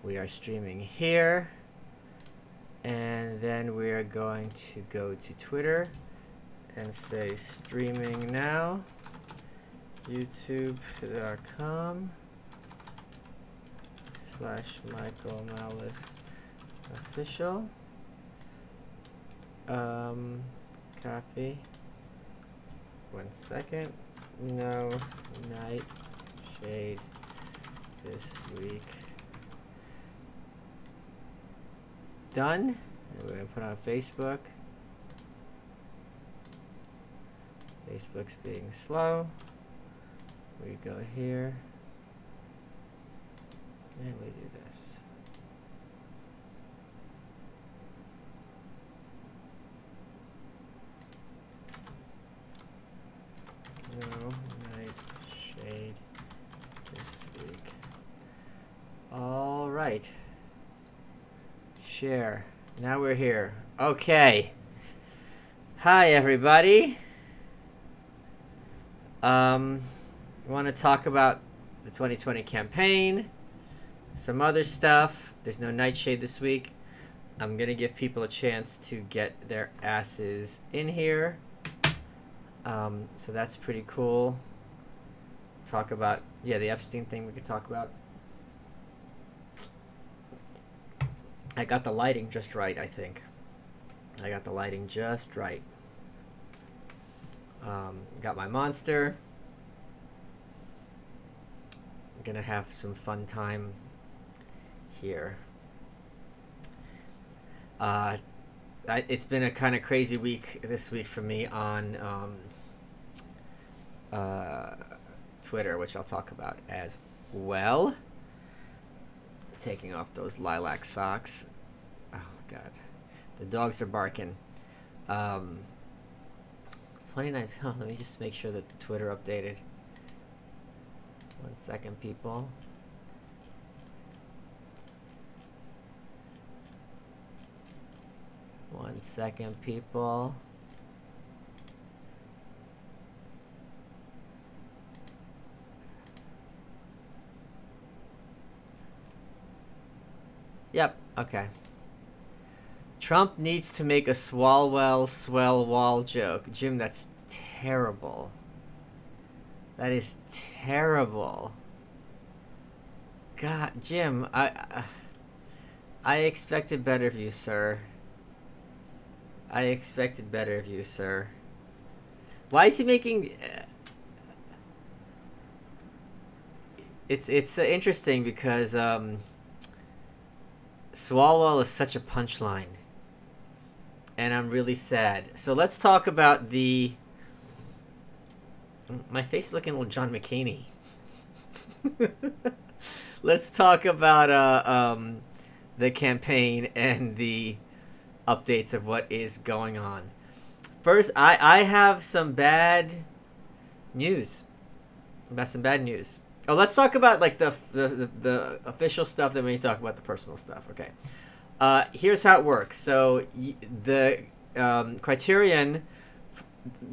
We are streaming here. And then we are going to go to Twitter and say streaming now. YouTube.com/Michael Malice official. Copy. 1 second. No nightshade this week. Done. And we're gonna put on Facebook. Facebook's being slow. We go here. And we do this. No nightshade this week. All right. Share. Now we're here. Okay. Hi, everybody. I want to talk about the 2020 campaign, some other stuff. There's no nightshade this week. I'm going to give people a chance to get their asses in here. So that's pretty cool. Talk about, yeah, the Epstein thing we could talk about. I got the lighting just right, I think. I got the lighting just right. Got my monster. I'm gonna have some fun time here. It's been a kind of crazy week this week for me on Twitter, which I'll talk about as well. Taking off those lilac socks. Oh God, the dogs are barking. 29. Oh, let me just make sure that the Twitter updated. 1 second, people. One second, people. Yep, okay. Trump needs to make a Swalwell joke. Jim, that's terrible. That is terrible. God, Jim, I expected better of you, sir. I expected better of you, sir. Why is he making... It's interesting because Swalwell is such a punchline. And I'm really sad. So let's talk about the... My face is looking a little John McCain-y. Let's talk about the campaign and the updates of what is going on. First, I have some bad news. Oh, let's talk about like the official stuff, then we talk about the personal stuff. Okay. Here's how it works. So the criterion,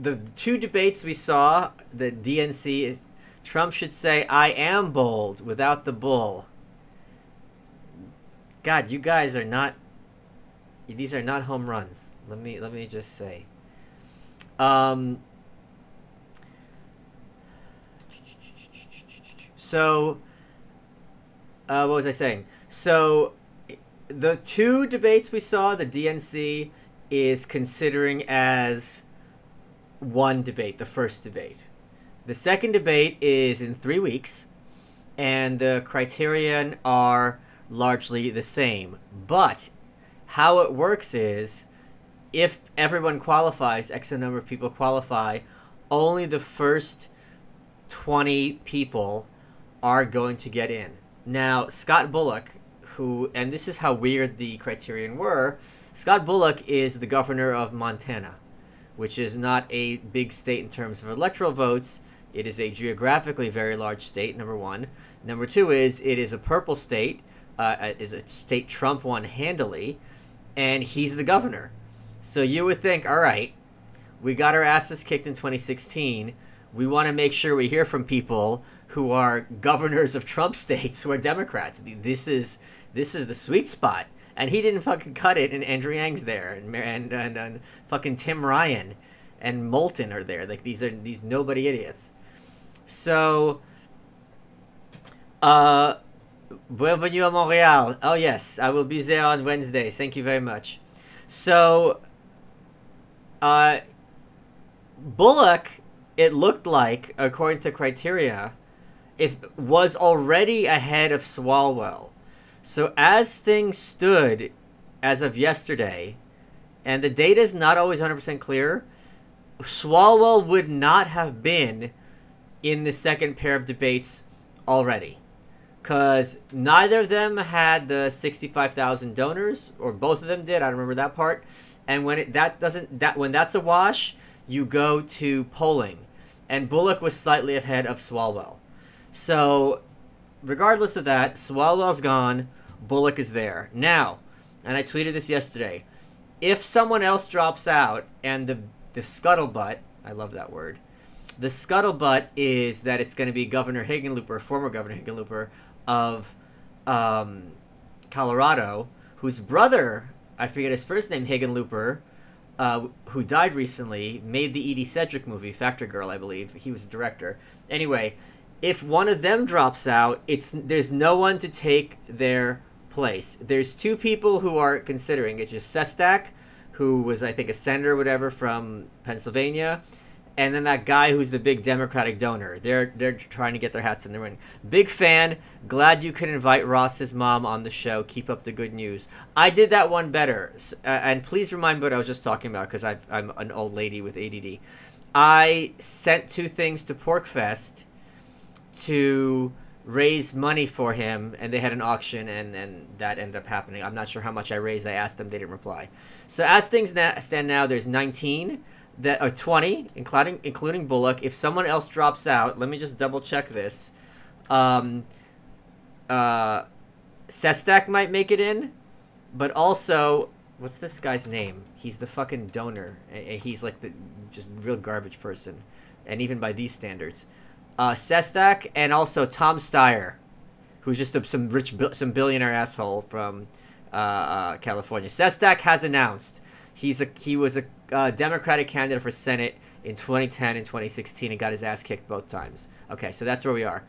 the two debates we saw, the DNC is Trump should say "I am bold" without the bull. God, you guys are not. These are not home runs. Let me just say. So, what was I saying? So, the two debates we saw, the DNC is considering as one debate, the first debate. The second debate is in 3 weeks, and the criterion are largely the same. But how it works is, if everyone qualifies, X number of people qualify, only the first 20 people are going to get in. Now, Scott Bullock, who, and this is how weird the criterion were, Scott Bullock is the governor of Montana, which is not a big state in terms of electoral votes. It is a geographically very large state, number one. Number two is, it is a purple state, is a state Trump won handily, and he's the governor. So you would think, all right, we got our asses kicked in 2016. we want to make sure we hear from people who are governors of Trump states who are Democrats. This is the sweet spot. And he didn't fucking cut it, and Andrew Yang's there, and fucking Tim Ryan and Moulton are there. Like, these nobody idiots. So, bienvenue à Montréal. Oh yes, I will be there on Wednesday. Thank you very much. So, Bullock, it looked like, according to criteria, was already ahead of Swalwell. So as things stood as of yesterday, and the data is not always 100% clear, Swalwell would not have been in the second pair of debates already. Because neither of them had the 65,000 donors, or both of them did, I don't remember that part. And when when that's a wash, you go to polling. And Bullock was slightly ahead of Swalwell. So, regardless of that, Swalwell's gone, Bullock is there. Now, and I tweeted this yesterday, if someone else drops out, and the scuttlebutt, I love that word, the scuttlebutt is that it's going to be Governor Hickenlooper, former Governor Hickenlooper of Colorado, whose brother, I forget his first name, Hickenlooper, who died recently, made the Edie Sedgwick movie, Factory Girl, I believe. He was the director. Anyway, if one of them drops out, there's no one to take their place. There's two people who are considering. It's just Sestak, who was, I think, a senator or whatever from Pennsylvania, and then that guy who's the big Democratic donor. They're trying to get their hats in the ring. Big fan. Glad you could invite Ross's mom on the show. Keep up the good news. I did that one better. And please remind me what I was just talking about, because I'm an old lady with ADD. I sent two things to Porkfest to raise money for him, and they had an auction, and that ended up happening. I'm not sure how much I raised. I asked them, they didn't reply. So as things stand now, there's 19 that are 20, including Bullock. If someone else drops out, let me just double check this. Sestak might make it in, but also, what's this guy's name? He's the fucking donor, and he's like the just real garbage person, and even by these standards. Sestak, and also Tom Steyer, who's just some billionaire asshole from California. Sestak has announced he was a Democratic candidate for Senate in 2010 and 2016 and got his ass kicked both times. Okay, so that's where we are.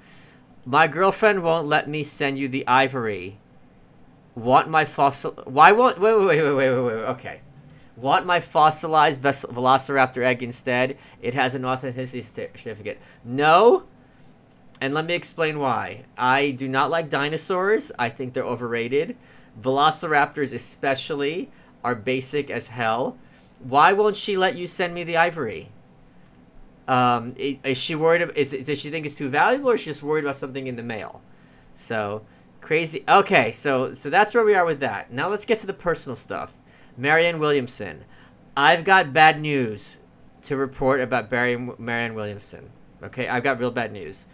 My girlfriend won't let me send you the ivory. Want my fossil? Why won't? Wait. Okay. Want my fossilized velociraptor egg instead? It has an authenticity certificate. No. And let me explain why. I do not like dinosaurs. I think they're overrated. Velociraptors especially are basic as hell. Why won't she let you send me the ivory? Is she worried? Does she think it's too valuable, or is she just worried about something in the mail? So, crazy. Okay, so that's where we are with that. Now let's get to the personal stuff. Marianne Williamson. I've got bad news to report about Marianne Williamson. Okay, I've got real bad news.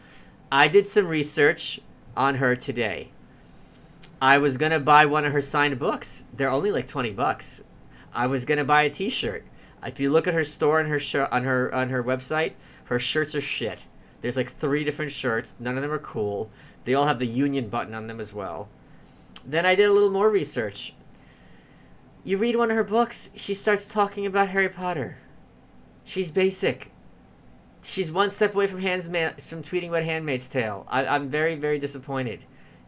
I did some research on her today. I was going to buy one of her signed books. They're only like $20. I was going to buy a t-shirt. If you look at her store and on her website, her shirts are shit. There's like 3 different shirts. None of them are cool. They all have the Union button on them as well. Then I did a little more research. You read one of her books, she starts talking about Harry Potter. She's basic. She's one step away from tweeting about Handmaid's Tale. I'm very, very disappointed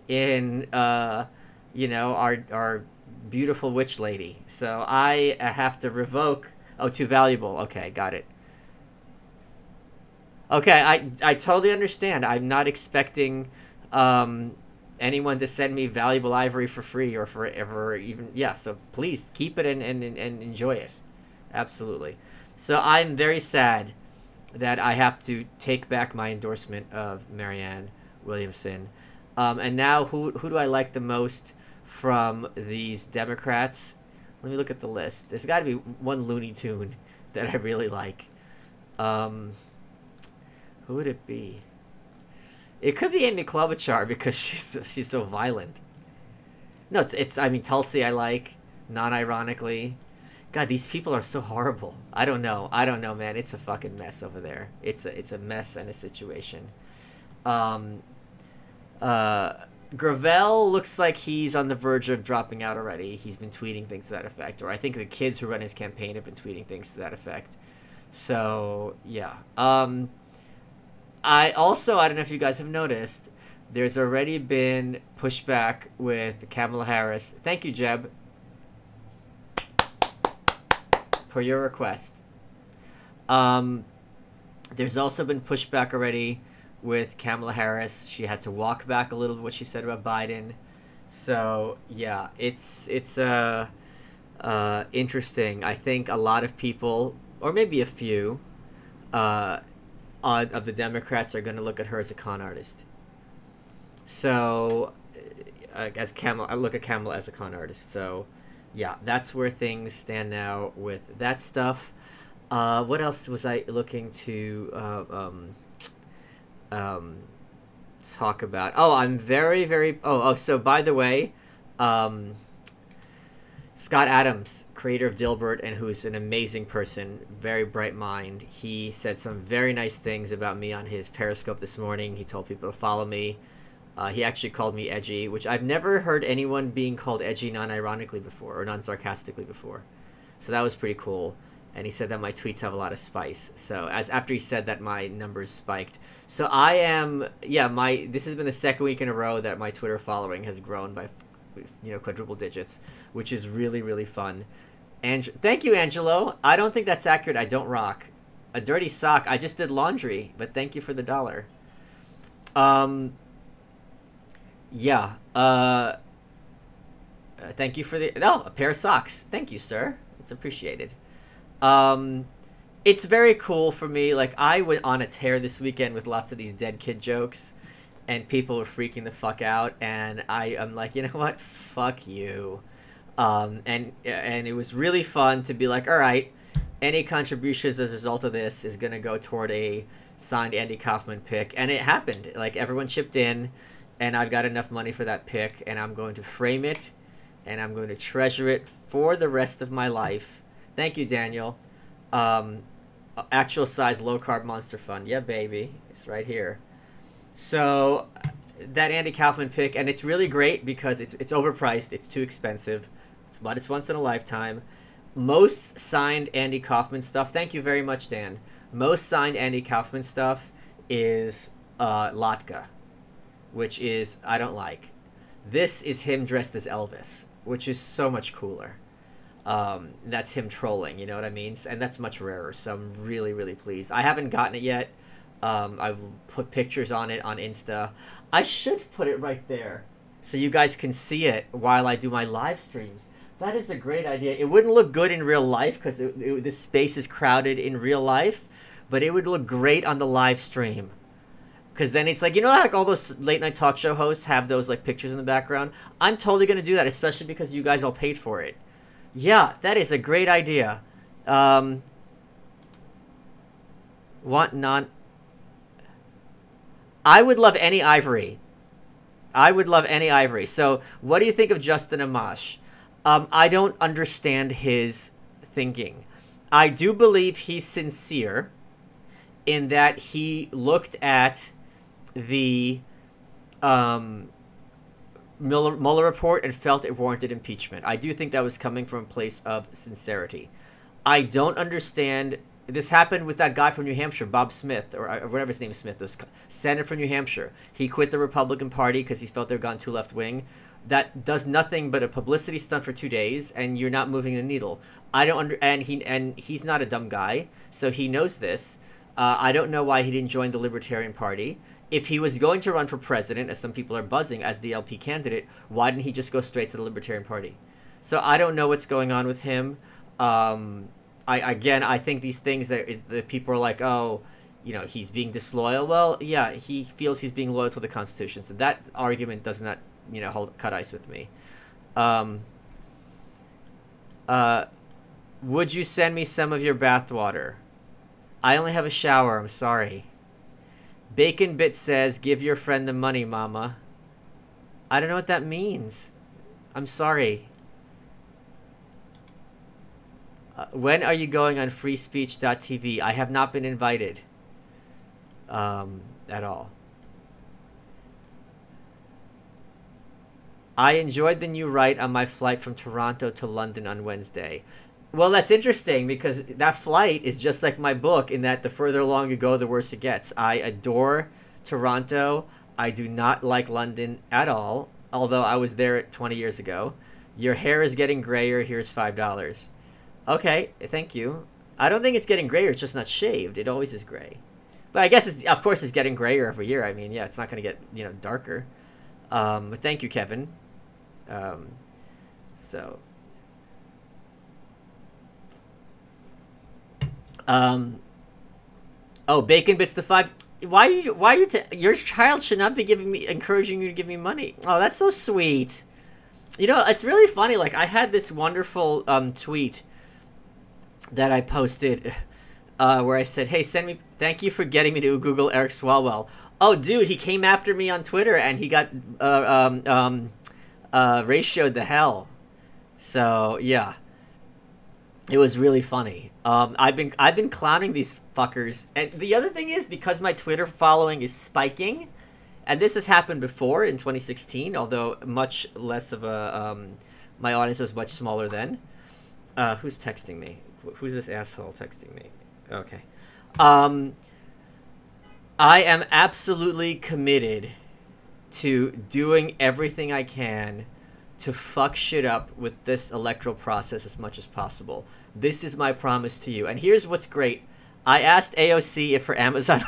in our beautiful witch lady. So I have to revoke. Oh, too valuable. Okay, got it. Okay, I totally understand. I'm not expecting anyone to send me valuable ivory for free or forever, even. Yeah, so please keep it and enjoy it. Absolutely. So I'm very sad that I have to take back my endorsement of Marianne Williamson. And now, who do I like the most from these Democrats? Let me look at the list. There's got to be one Looney Tune that I really like. Who would it be? It could be Amy Klobuchar because she's so violent. No, it's I mean, Tulsi I like, non-ironically. God, these people are so horrible. I don't know. I don't know, man. It's a fucking mess over there. It's a mess and a situation. Um, uh, Gravel looks like he's on the verge of dropping out already. He's been tweeting things to that effect, or I think the kids who run his campaign have been tweeting things to that effect. So yeah. I don't know if you guys have noticed, there's already been pushback with Kamala Harris. Thank you, Jeb, for your request. There's also been pushback already with Kamala Harris. She has to walk back a little bit what she said about Biden. So yeah, it's interesting. I think a lot of people, or maybe a few, of the Democrats are going to look at her as a con artist. So, I look at Kamala as a con artist. So, yeah, that's where things stand now with that stuff. What else was I looking to talk about? Oh, I'm very, very. So by the way, Scott Adams, creator of Dilbert, and who's an amazing person, very bright mind. He said some very nice things about me on his Periscope this morning. He told people to follow me. He actually called me edgy, which I've never heard anyone being called edgy non-ironically before, or non-sarcastically before. So that was pretty cool. And he said that my tweets have a lot of spice. So after he said that, my numbers spiked. So I am, this has been the second week in a row that my Twitter following has grown by, quadruple digits, which is really, really fun. And thank you, Angelo. I don't think that's accurate. I don't rock a dirty sock. I just did laundry, but thank you for the $1. Thank you for a pair of socks. Thank you, sir. It's appreciated. It's very cool for me. Like, I went on a tear this weekend with lots of these dead kid jokes, and people were freaking the fuck out, and I'm like, you know what? Fuck you. And it was really fun to be like, all right, any contributions as a result of this is going to go toward a signed Andy Kaufman pick. And it happened. Like, everyone chipped in, and I've got enough money for that pick, and I'm going to frame it, and I'm going to treasure it for the rest of my life. Thank you, Daniel. Actual size low carb Monster Fund. Yeah, baby. It's right here. So that Andy Kaufman pick, and it's really great because it's overpriced. It's too expensive. But it's once in a lifetime. Most signed Andy Kaufman stuff. Thank you very much, Dan. Most signed Andy Kaufman stuff is Latka, which is I don't like. This is him dressed as Elvis, which is so much cooler. That's him trolling, you know what I mean? And that's much rarer, so I'm really, really pleased. I haven't gotten it yet. I've put pictures on it on Insta. I should put it right there so you guys can see it while I do my live streams. That is a great idea. It wouldn't look good in real life because this space is crowded in real life, but it would look great on the live stream. Because then it's like, you know, like all those late night talk show hosts have those like pictures in the background. I'm totally going to do that, especially because you guys all paid for it. Yeah, that is a great idea. I would love any ivory. So what do you think of Justin Amash? I don't understand his thinking. I do believe he's sincere in that he looked at the Mueller report and felt it warranted impeachment. I do think that was coming from a place of sincerity. I don't understand. This happened with that guy from New Hampshire, Bob Smith, or whatever his name is, Smith, this senator from New Hampshire. He quit the Republican Party because he felt they've gone too left-wing. That does nothing but a publicity stunt for 2 days, and you're not moving the needle. And he's not a dumb guy, so he knows this. I don't know why he didn't join the Libertarian Party. If he was going to run for president, as some people are buzzing, as the LP candidate, why didn't he just go straight to the Libertarian Party? So I don't know what's going on with him. I think these things that people are like, oh, you know, he's being disloyal. Well, yeah, he feels he's being loyal to the Constitution. So that argument does not, cut ice with me. Would you send me some of your bathwater? I only have a shower. I'm sorry. Bacon Bit says, give your friend the money, mama. I don't know what that means. I'm sorry. When are you going on freespeech.tv? I have not been invited at all. I enjoyed the new write on my flight from Toronto to London on Wednesday. Well, that's interesting because that flight is just like my book in that the further along you go, the worse it gets. I adore Toronto. I do not like London at all, although I was there 20 years ago. Your hair is getting grayer. Here's $5. Okay, thank you. I don't think it's getting grayer. It's just not shaved. It always is gray. But I guess, of course, it's getting grayer every year. I mean, yeah, it's not going to get, darker. But thank you, Kevin. So... oh, Bacon Bits to 5. Why you your child should not be encouraging you to give me money. Oh, that's so sweet. It's really funny. Like, I had this wonderful tweet that I posted where I said, hey, thank you for getting me to Google Eric Swalwell. Oh, dude, he came after me on Twitter and he got ratioed the hell. So, yeah. It was really funny. I've been clowning these fuckers, and the other thing is because my Twitter following is spiking, and this has happened before in 2016, although much less of a my audience was much smaller then. Who's texting me? Who's this asshole texting me? Okay. I am absolutely committed to doing everything I can to fuck shit up with this electoral process as much as possible. This is my promise to you. And here's what's great. I asked AOC if her Amazon...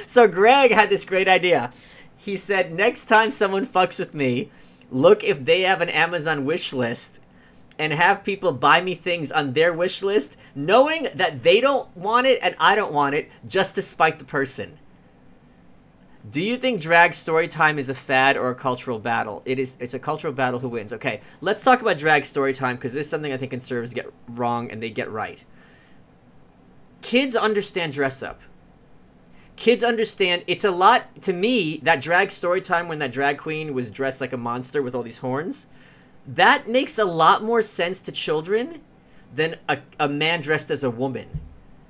So Greg had this great idea. He said, next time someone fucks with me, look if they have an Amazon wish list and have people buy me things on their wish list, knowing that they don't want it and I don't want it, just to spite the person. Do you think drag story time is a fad or a cultural battle? It's a cultural battle. Who wins? Okay, let's talk about drag story time because this is something I think conservatives get wrong and they get right. Kids understand dress up. Kids understand. It's a lot to me, that drag story time when that drag queen was dressed like a monster with all these horns. That makes a lot more sense to children than a man dressed as a woman.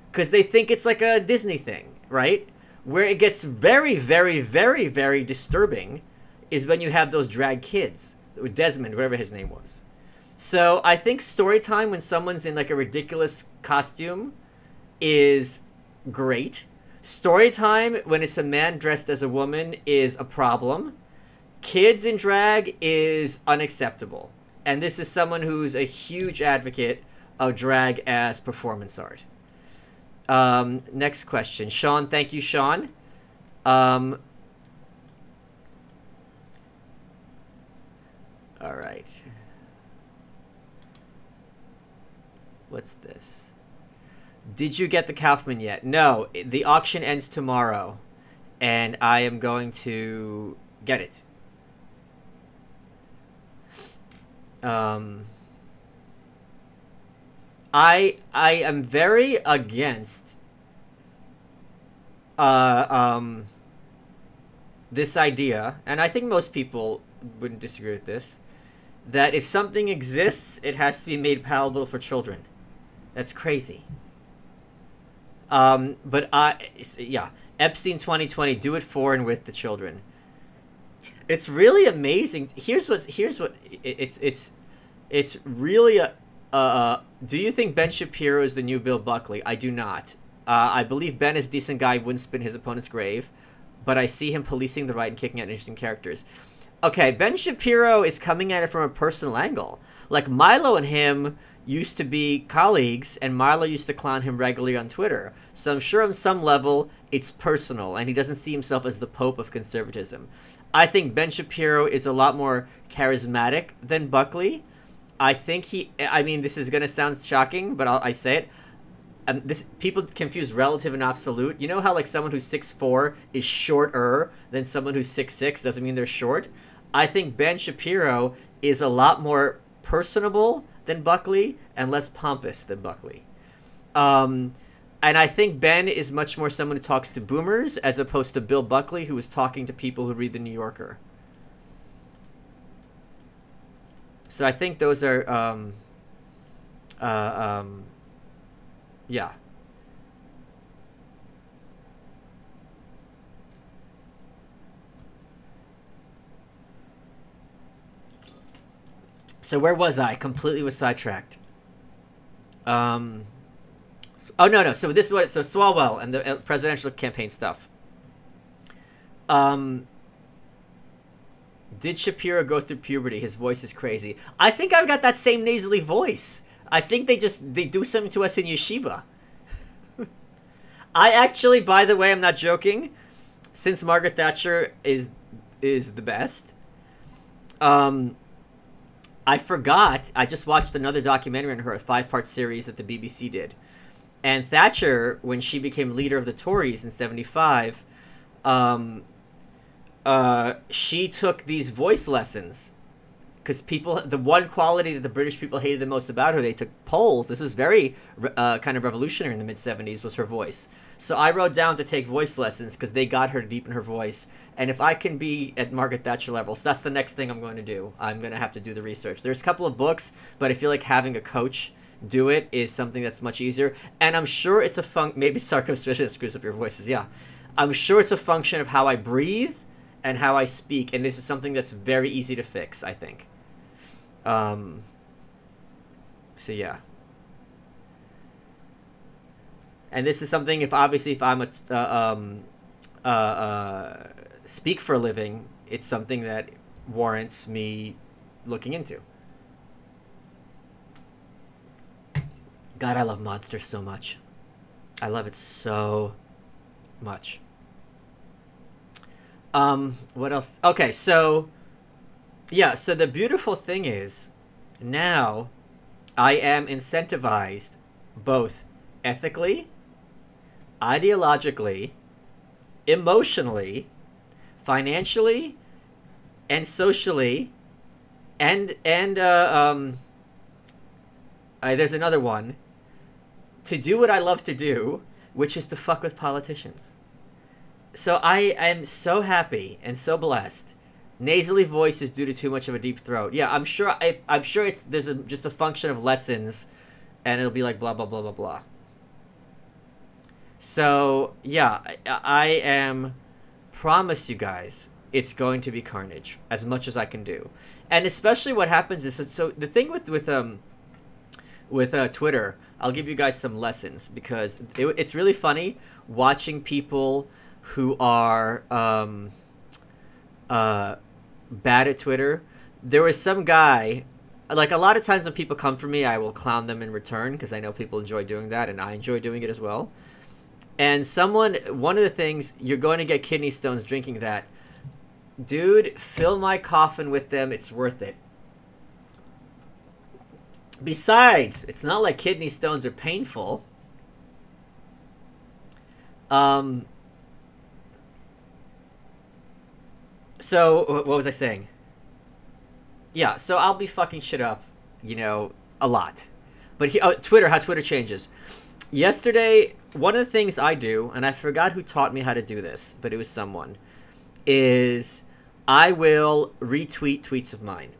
Because they think it's like a Disney thing, right? Where it gets very, very, very, very disturbing is when you have those drag kids. Desmond, whatever his name was. So I think story time when someone's in like a ridiculous costume is great. Story time when it's a man dressed as a woman is a problem. Kids in drag is unacceptable. And this is someone who's a huge advocate of drag as performance art. Next question. Sean, thank you, Sean. All right. What's this? Did you get the Kaufman yet? No, the auction ends tomorrow, and I am going to get it. I am very against this idea, and I think most people wouldn't disagree with this, that if something exists, it has to be made palatable for children. That's crazy. But yeah, Epstein 2020, do it for and with the children. It's really amazing. Here's what it's really a do you think Ben Shapiro is the new Bill Buckley? I do not. I believe Ben is a decent guy, wouldn't spin his opponent's grave, but I see him policing the right and kicking out interesting characters. Okay, Ben Shapiro is coming at it from a personal angle. Like, Milo and him used to be colleagues, and Milo used to clown him regularly on Twitter. So I'm sure on some level it's personal, and he doesn't see himself as the Pope of conservatism. I think Ben Shapiro is a lot more charismatic than Buckley. I think I mean, this is going to sound shocking, but I say it. People confuse relative and absolute. You know how, like, someone who's 6'4" is shorter than someone who's 6'6" doesn't mean they're short? I think Ben Shapiro is a lot more personable than Buckley and less pompous than Buckley. And I think Ben is much more someone who talks to boomers as opposed to Bill Buckley, who is talking to people who read The New Yorker. So I think those are Yeah. So where was I? Completely was sidetracked. Um, oh no. So this is what. So Swalwell and the presidential campaign stuff. Um, did Shapiro go through puberty? His voice is crazy. I think I've got that same nasally voice. I think they do something to us in yeshiva. I actually, by the way, I'm not joking. Since Margaret Thatcher is the best, I forgot. I just watched another documentary on her, a 5-part series that the BBC did. And Thatcher, when she became leader of the Tories in '75, she took these voice lessons because the one quality that the British people hated the most about her, they took polls. This was very kind of revolutionary in the mid-'70s, was her voice. So I wrote down to take voice lessons because they got her deep in her voice. And if I can be at Margaret Thatcher levels, that's the next thing I'm going to do. I'm going to have to do the research. There's a couple of books, but I feel like having a coach do it is something that's much easier. And I'm sure it's maybe circumcision that screws up your voices, yeah. I'm sure it's a function of how I breathe and how I speak, and this is something that's very easy to fix, I think. So yeah. And this is something, if I'm speak for a living, it's something that warrants me looking into. God, I love Monster so much. I love it so much. What else? Okay, so yeah, so the beautiful thing is now I am incentivized both ethically, ideologically, emotionally, financially, and socially, and there's another one, to do what I love to do, which is to fuck with politicians. So I am so happy and so blessed. Nasally voice is due to too much of a deep throat. Yeah, I'm sure there's just a function of lessons, and it'll be like blah blah blah blah blah. So yeah, I am promise you guys it's going to be carnage as much as I can do, and especially what happens is so the thing with Twitter. I'll give you guys some lessons because it's really funny watching people who are bad at Twitter. There was some guy, like a lot of times when people come for me, I will clown them in return because I know people enjoy doing that and I enjoy doing it as well. And one of the things, you're going to get kidney stones drinking that. Dude, fill my coffin with them. It's worth it. Besides, it's not like kidney stones are painful. So, what was I saying? Yeah, so I'll be fucking shit up, a lot. But Twitter, how Twitter changes. Yesterday, one of the things I do, and I forgot who taught me how to do this, but it was someone, is I will retweet tweets of mine.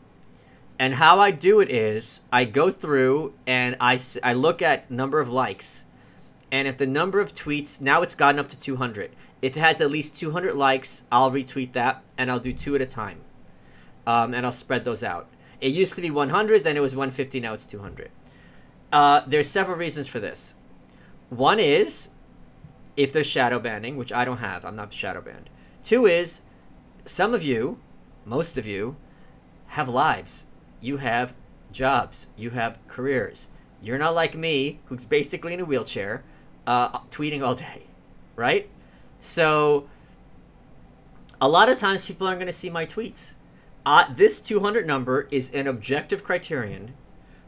And how I do it is I go through and I look at number of likes. And if the number of tweets, now it's gotten up to 200. If it has at least 200 likes, I'll retweet that and I'll do 2 at a time. And I'll spread those out. It used to be 100, then it was 150, now it's 200. There's several reasons for this. One is if there's shadow banning, which I don't have. I'm not shadow banned. 2 is some of you, most of you, have lives. You have jobs. You have careers. You're not like me, who's basically in a wheelchair, tweeting all day, right? So a lot of times people aren't going to see my tweets. This 200 number is an objective criterion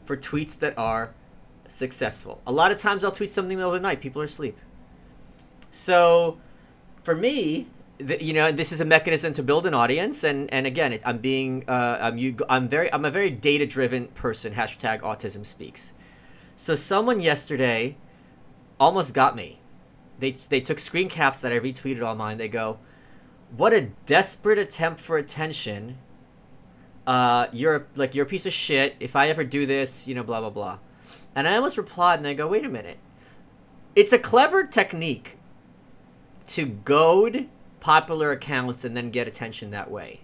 for tweets that are successful. A lot of times I'll tweet something in the middle of the night. People are asleep. So for me, this is a mechanism to build an audience, and again, I'm a very data-driven person. Hashtag autism speaks. So someone yesterday almost got me. They took screen caps that I retweeted on mine. They go, "What a desperate attempt for attention. You're a piece of shit. If I ever do this, blah blah blah." And I almost replied, and I go, wait a minute. It's a clever technique to goad popular accounts and then get attention that way.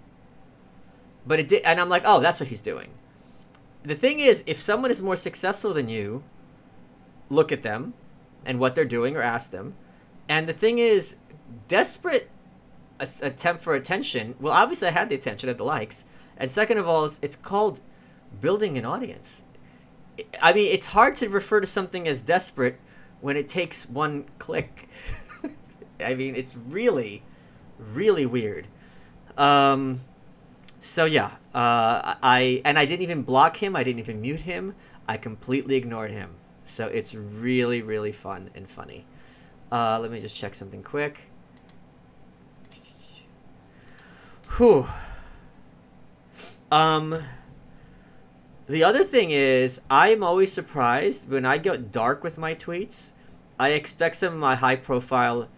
But it did, and I'm like, oh, that's what he's doing. The thing is, if someone is more successful than you, look at them and what they're doing or ask them. And the thing is, desperate attempt for attention, well, obviously I had the attention of the likes. And second of all, it's called building an audience. I mean, it's hard to refer to something as desperate when it takes one click. I mean, it's really, really weird. So yeah, I didn't even block him. I didn't even mute him. I completely ignored him. So it's really, really fun and funny. Let me just check something quick. Whew. The other thing is, I'm always surprised when I get dark with my tweets. I expect some of my high-profile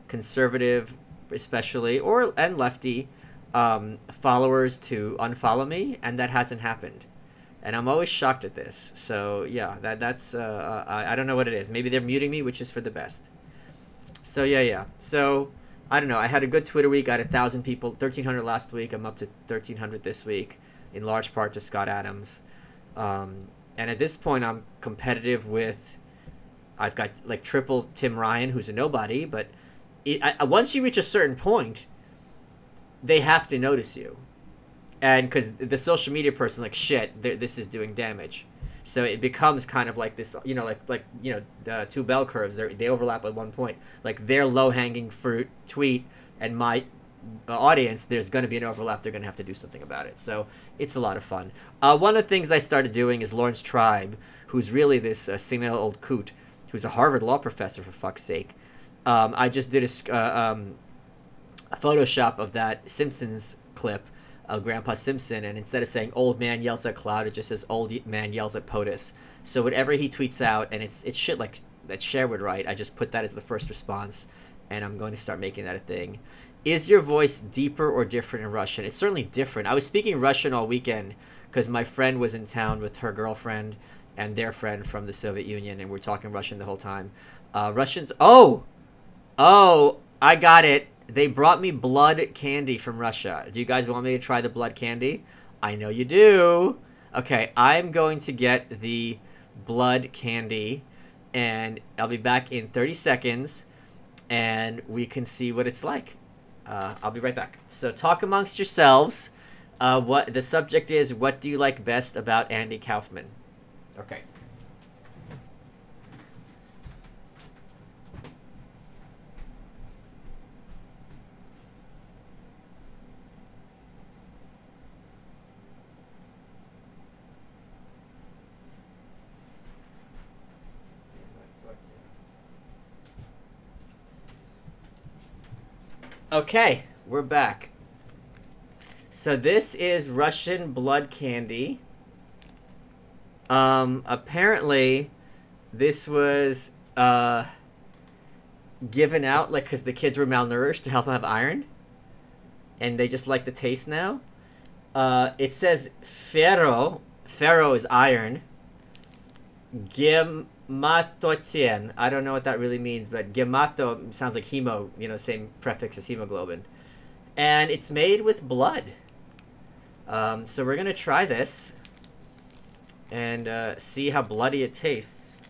conservative, especially, and lefty followers to unfollow me, and that hasn't happened. And I'm always shocked at this. So yeah, that's I don't know what it is. Maybe they're muting me, which is for the best. So yeah. So I don't know. I had a good Twitter week. I had 1,000 people, 1,300 last week. I'm up to 1,300 this week, in large part to Scott Adams. And at this point, I'm competitive with. I've got like triple Tim Ryan, who's a nobody, but once you reach a certain point, they have to notice you, and because the social media person, like, shit, this is doing damage, so it becomes kind of like this, the two bell curves. They overlap at one point, like their low-hanging fruit tweet and my audience, there's going to be an overlap. They're going to have to do something about it. So it's a lot of fun. One of the things I started doing is Lawrence Tribe, who's really this senile old coot, who's a Harvard law professor, for fuck's sake. I just did a Photoshop of that Simpsons clip of Grandpa Simpson, and instead of saying old man yells at cloud, it just says old man yells at POTUS. So whatever he tweets out, and it's shit like that Cher would write, I just put that as the first response, and I'm going to start making that a thing. Is your voice deeper or different in Russian? It's certainly different. I was speaking Russian all weekend because my friend was in town with her girlfriend and their friend from the Soviet Union, and we're talking Russian the whole time. Russians... Oh, I got it. They brought me blood candy from Russia. Do you guys want me to try the blood candy? I know you do. Okay, I'm going to get the blood candy, and I'll be back in 30 seconds, and we can see what it's like. I'll be right back. So talk amongst yourselves. What the subject is, what do you like best about Andy Kaufman? Okay. Okay, we're back. So this is Russian blood candy. Apparently, this was given out like because the kids were malnourished to help them have iron, and they just like the taste now. It says ferro. Ferro is iron. Gematotien. I don't know what that really means, but gemato sounds like hemo, same prefix as hemoglobin. And it's made with blood. So we're going to try this and see how bloody it tastes.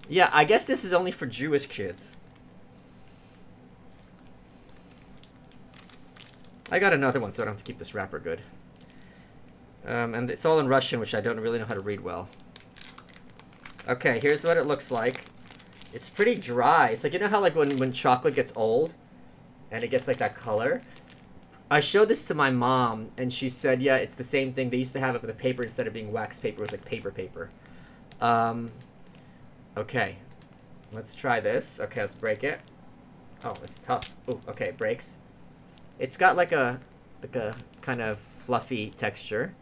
Yeah, I guess this is only for Jewish kids. I got another one, so I don't have to keep this wrapper good. And it's all in Russian, which I don't really know how to read well. Okay, here's what it looks like. It's pretty dry. It's like, how like when chocolate gets old and it gets like that color? I showed this to my mom, and she said, yeah, it's the same thing. They used to have it with the paper instead of being wax paper. It was like paper. Okay. Let's try this. Okay, let's break it. Oh, it's tough. Oh, okay, it breaks. It's got like a kind of fluffy texture.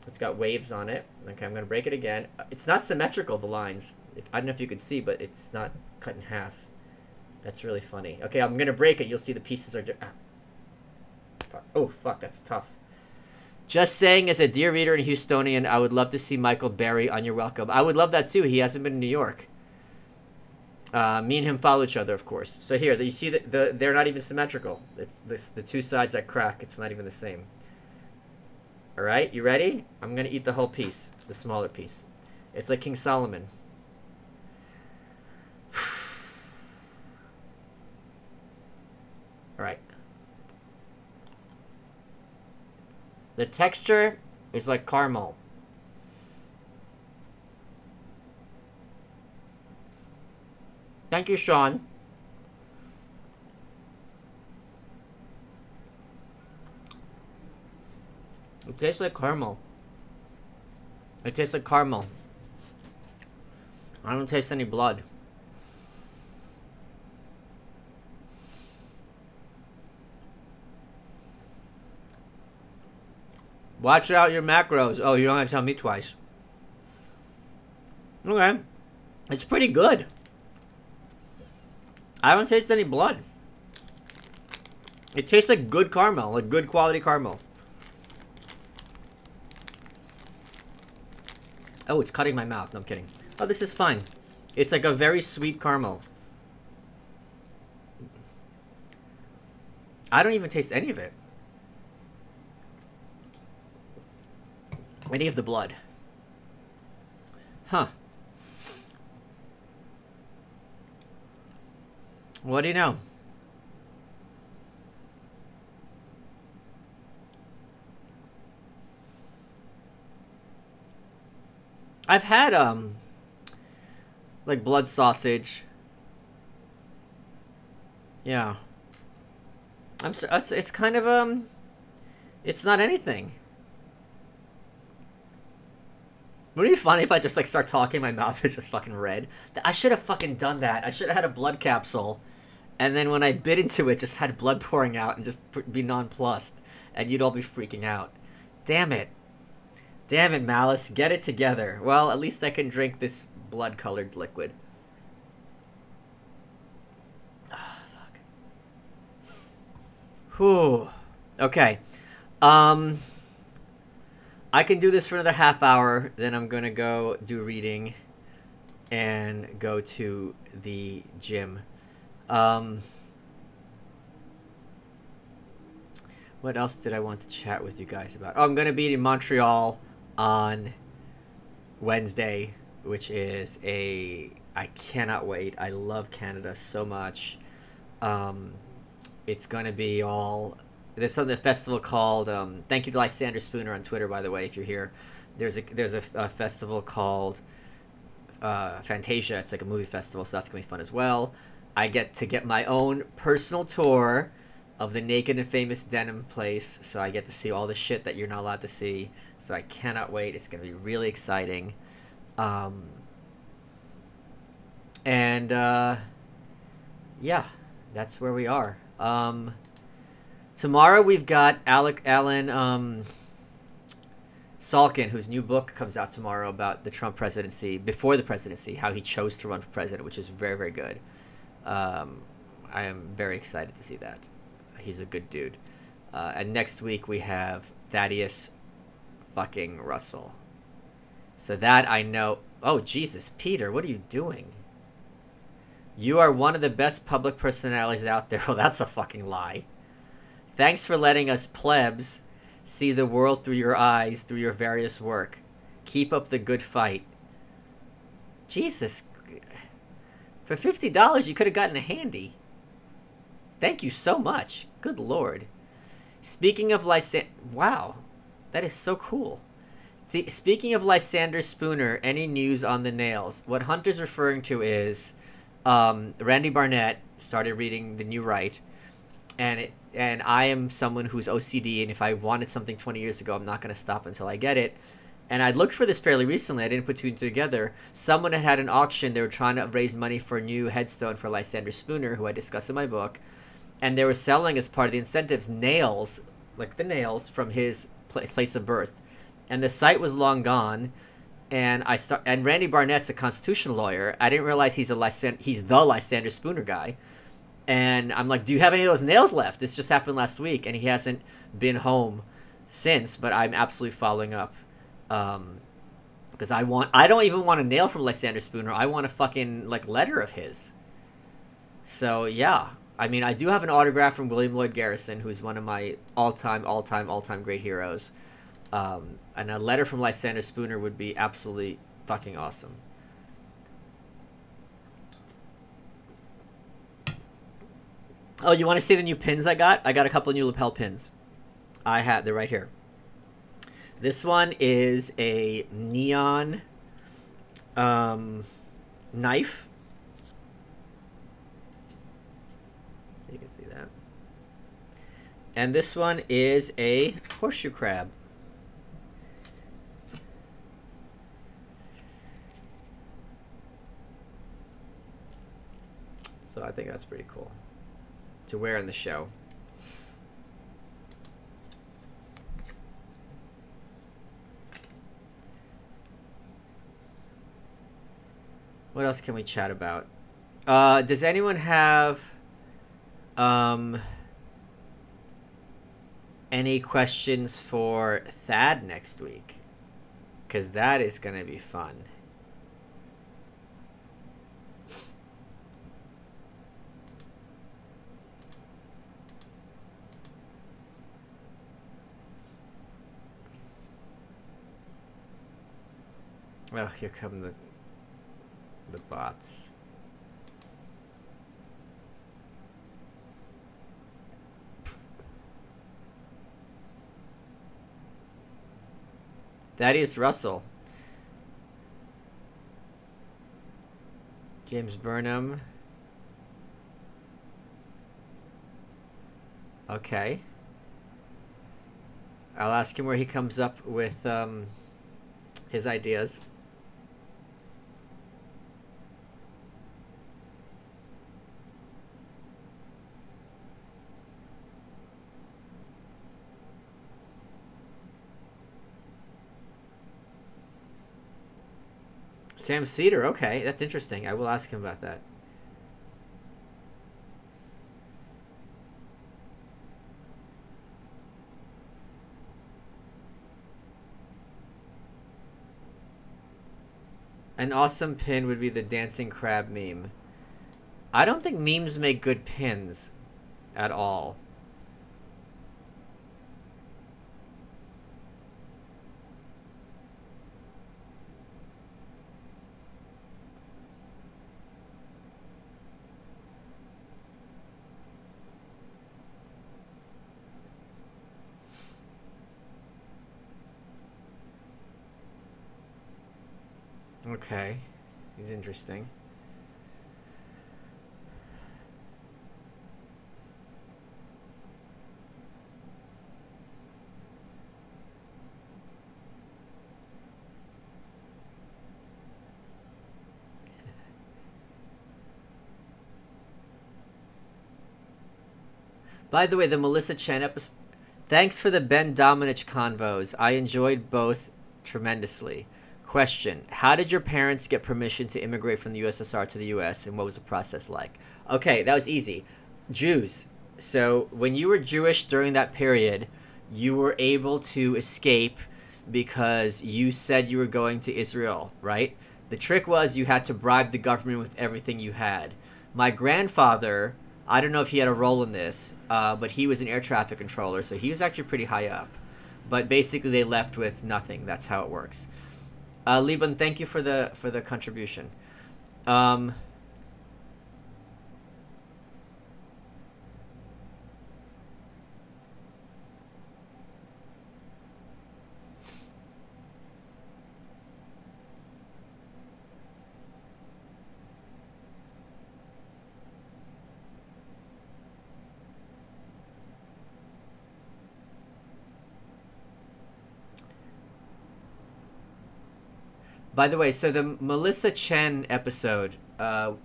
It's got waves on it. Okay, I'm going to break it again. It's not symmetrical, the lines. I don't know if you could see, but it's not cut in half. That's really funny. Okay, I'm going to break it. You'll see the pieces are... Ah. Fuck. Oh, fuck, that's tough. Just saying, as a dear reader and Houstonian, I would love to see Michael Berry on Your Welcome. I would love that too. He hasn't been in New York. Me and him follow each other, of course. So here, you see they're not even symmetrical. It's the two sides that crack. It's not even the same. All right, you ready? I'm gonna eat the whole piece, the smaller piece. It's like King Solomon. All right. The texture is like caramel. Thank you, Sean. It tastes like caramel. It tastes like caramel. I don't taste any blood. Watch out your macros. Oh, you don't have to tell me twice. Okay. It's pretty good. I don't taste any blood. It tastes like good caramel, like good quality caramel. Oh, it's cutting my mouth. No, I'm kidding. Oh, this is fine. It's like a very sweet caramel. I don't even taste any of it. Any of the blood. Huh. What do you know? I've had like blood sausage. Yeah. It's kind of it's not anything. Wouldn't it be funny if I just like start talking, my mouth is just fucking red? I should have fucking done that. I should have had a blood capsule, and then when I bit into it, just had blood pouring out and just be nonplussed, and you'd all be freaking out. Damn it. Damn it, Malice. Get it together. Well, at least I can drink this blood-colored liquid. Oh, fuck. Whew. Okay. I can do this for another half hour, then I'm gonna go do reading and go to the gym. What else did I want to chat with you guys about? Oh, I'm gonna be in Montreal on Wednesday, which is I cannot wait. I love Canada so much. It's gonna be all... There's a festival called thank you to Lysander Spooner on Twitter, by the way, if you're here. There's a festival called Fantasia. It's like a movie festival, so that's gonna be fun as well. I get to get my own personal tour of the Naked and Famous Denim place, so I get to see all the shit that you're not allowed to see. So I cannot wait. It's gonna be really exciting. Yeah, that's where we are. Tomorrow we've got Alan Salkin, whose new book comes out tomorrow about the Trump presidency, before the presidency, how he chose to run for president, which is very, very good. I am very excited to see that. He's a good dude. And next week we have Thaddeus fucking Russell. So that I know... Oh, Jesus, Peter, what are you doing? You are one of the best public personalities out there. Well, that's a fucking lie. Thanks for letting us plebs see the world through your eyes, through your various work. Keep up the good fight. Jesus. For $50, you could have gotten a handy. Thank you so much. Good Lord. Speaking of Lysander... Wow. That is so cool. Speaking of Lysander Spooner, any news on the nails? What Hunter's referring to is... Randy Barnett started reading The New Right. And I am someone who's OCD, and if I wanted something 20 years ago, I'm not going to stop until I get it. And I looked for this fairly recently. I didn't put two and two together. Someone had an auction. They were trying to raise money for a new headstone for Lysander Spooner, who I discuss in my book. And they were selling, as part of the incentives, nails, like the nails from his place of birth. And the site was long gone. And and Randy Barnett's a constitutional lawyer. I didn't realize he's the Lysander Spooner guy. And I'm like, do you have any of those nails left? This just happened last week, and he hasn't been home since, but I'm absolutely following up. Because I don't even want a nail from Lysander Spooner. I want a fucking like letter of his. So yeah, I mean, I do have an autograph from William Lloyd Garrison, who's one of my all-time great heroes. And a letter from Lysander Spooner would be absolutely fucking awesome. Oh, you want to see the new pins I got? I got a couple of new lapel pins. They're right here. This one is a neon knife. You can see that. And this one is a horseshoe crab. So I think that's pretty cool to wear in the show. What else can we chat about? Does anyone have any questions for Thad next week? Because that is going to be fun. Well, here come the bots. Thaddeus Russell. James Burnham. Okay. I'll ask him where he comes up with his ideas. Sam Cedar, okay, that's interesting. I will ask him about that. An awesome pin would be the dancing crab meme. I don't think memes make good pins at all. Okay, he's interesting. By the way, the Melissa Chen episode... Thanks for the Ben Domenech convos. I enjoyed both tremendously. Question: how did your parents get permission to immigrate from the USSR to the US, and what was the process like? Okay, that was easy. Jews. So when you were Jewish during that period, you were able to escape because you said you were going to Israel, right? The trick was you had to bribe the government with everything you had. My grandfather, I don't know if he had a role in this, but he was an air traffic controller, so he was actually pretty high up. But basically they left with nothing. That's how it works. Liban, thank you for the contribution. By the way, so the Melissa Chen episode,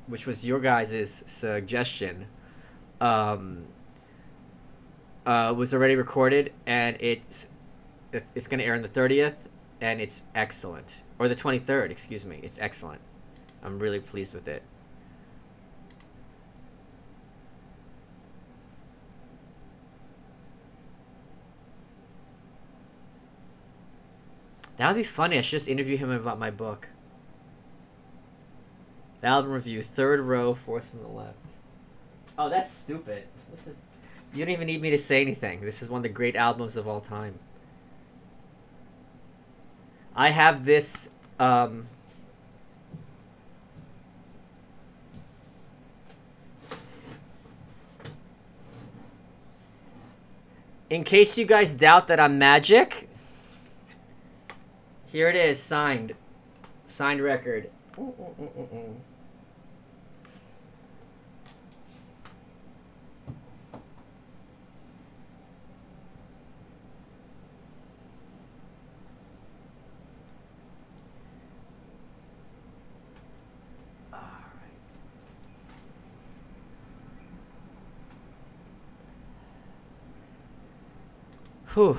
which was your guys' suggestion, was already recorded, and it's going to air on the 30th, and it's excellent. Or the 23rd, excuse me. It's excellent. I'm really pleased with it. That would be funny. I should just interview him about my book. Album review, third row, fourth from the left. Oh, that's stupid. This is. You don't even need me to say anything. This is one of the great albums of all time. I have this. In case you guys doubt that I'm magic, here it is, signed. Signed record. Whew.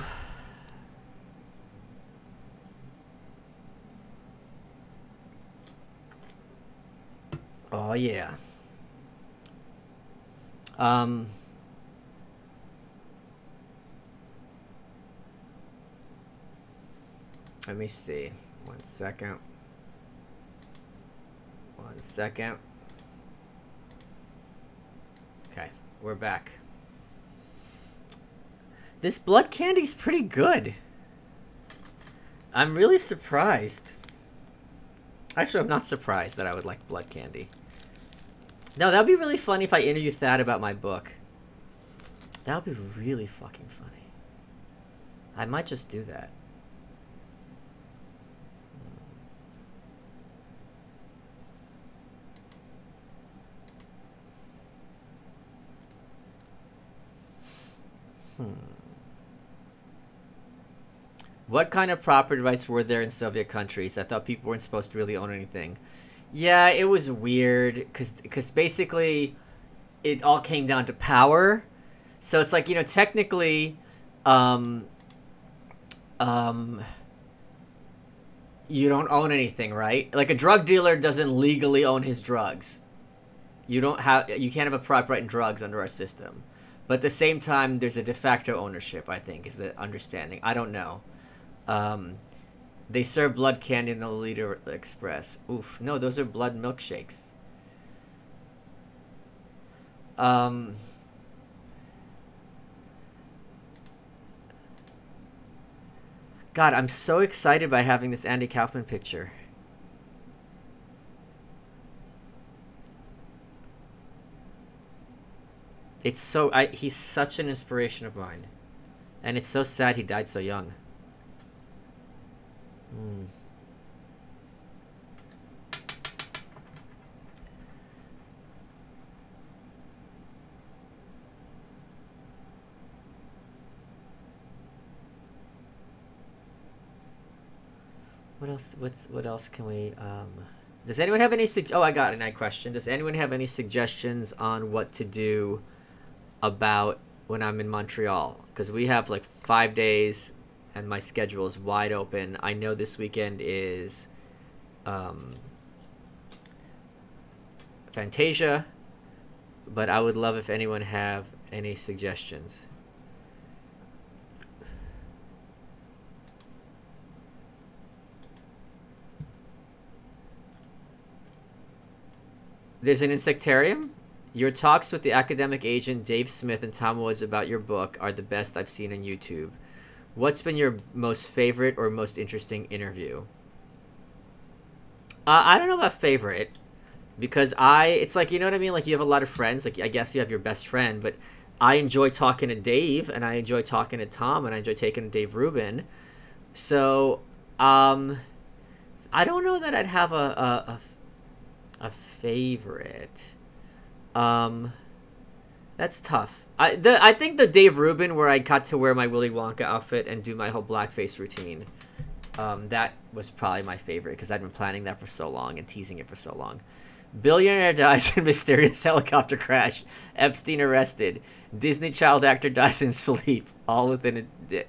Oh yeah. Let me see. 1 second. 1 second. Okay, we're back. This blood candy's pretty good. I'm really surprised. Actually, I'm not surprised that I would like blood candy. No, that would be really funny if I interviewed Thad about my book. That would be really fucking funny. I might just do that. What kind of property rights were there in Soviet countries? I thought people weren't supposed to really own anything. Yeah, it was weird because basically it all came down to power. So it's like, you know, technically you don't own anything, right? Like a drug dealer doesn't legally own his drugs. You can't have a property right in drugs under our system. But at the same time, there's a de facto ownership, I think, is the understanding. I don't know. They serve blood candy in the Lolita Express. Oof. No, those are blood milkshakes. God, I'm so excited by having this Andy Kaufman picture. It's so... he's such an inspiration of mine. And it's so sad he died so young. What else? What else can we? Does anyone have any? Oh, I got a question. Does anyone have any suggestions on what to do about when I'm in Montreal? Because we have like 5 days. And my schedule is wide open. I know this weekend is Fantasia, but I would love if anyone have any suggestions. There's an insectarium. Your talks with the academic agent Dave Smith and Tom Woods about your book are the best I've seen on YouTube. What's been your most favorite or most interesting interview? I don't know about favorite, because it's like, you know what I mean? Like, you have a lot of friends. Like, I guess you have your best friend, but I enjoy talking to Dave, and I enjoy talking to Tom, and I enjoy taking to Dave Rubin. So, I don't know that I'd have a favorite. That's tough. I think the Dave Rubin where I got to wear my Willy Wonka outfit and do my whole blackface routine, that was probably my favorite because I'd been planning that for so long and teasing it for so long. Billionaire dies in mysterious helicopter crash. Epstein arrested. Disney child actor dies in sleep. All within a day.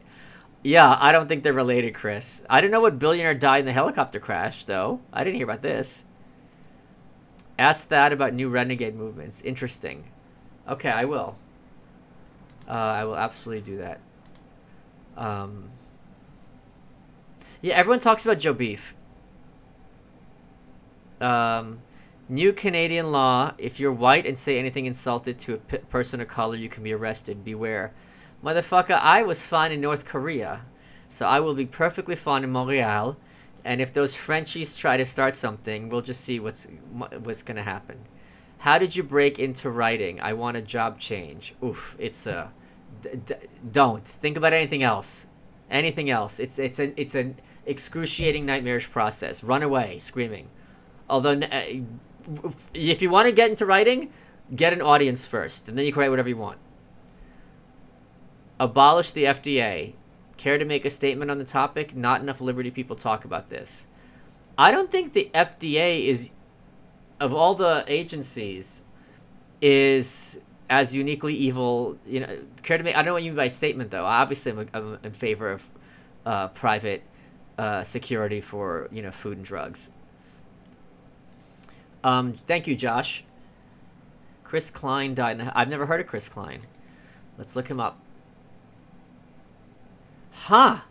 Yeah, I don't think they're related, Chris. I didn't know what billionaire died in the helicopter crash, though. I didn't hear about this. Ask Thad about new renegade movements. Interesting. Okay, I will. I will absolutely do that. Yeah, everyone talks about Joe Beef. New Canadian law: if you're white and say anything insulted to a person of color, you can be arrested. Beware, motherfucker. I was fine in North Korea, so I will be perfectly fine in Montreal. And if those Frenchies try to start something, we'll just see what's gonna happen. How did you break into writing? I want a job change. Oof, it's a don't think about anything else. Anything else. It's an excruciating, nightmarish process. Run away, screaming. Although, if you want to get into writing, get an audience first, and then you can write whatever you want. Abolish the FDA. Care to make a statement on the topic? Not enough Liberty people talk about this. I don't think the FDA is, of all the agencies, is as uniquely evil. You know, care to make. I don't know what you mean by statement, though. Obviously, I'm in favor of private security for food and drugs. Thank you, Josh. Chris Klein died. I've never heard of Chris Klein. Let's look him up. Huh.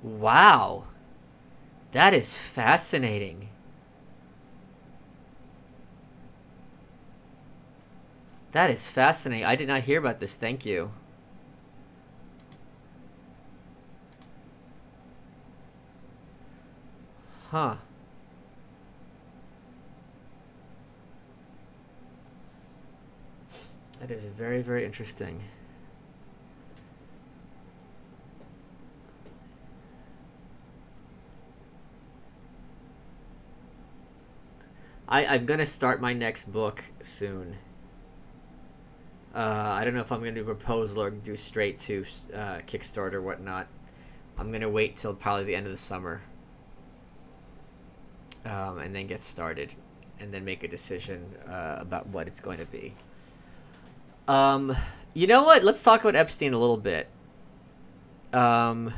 Wow. That is fascinating. That is fascinating. I did not hear about this. Thank you. Huh. That is very, very interesting. I'm going to start my next book soon. I don't know if I'm going to do a proposal or do straight to Kickstarter or whatnot. I'm going to wait till probably the end of the summer. And then get started. And then make a decision about what it's going to be. You know what? Let's talk about Epstein a little bit. Oh,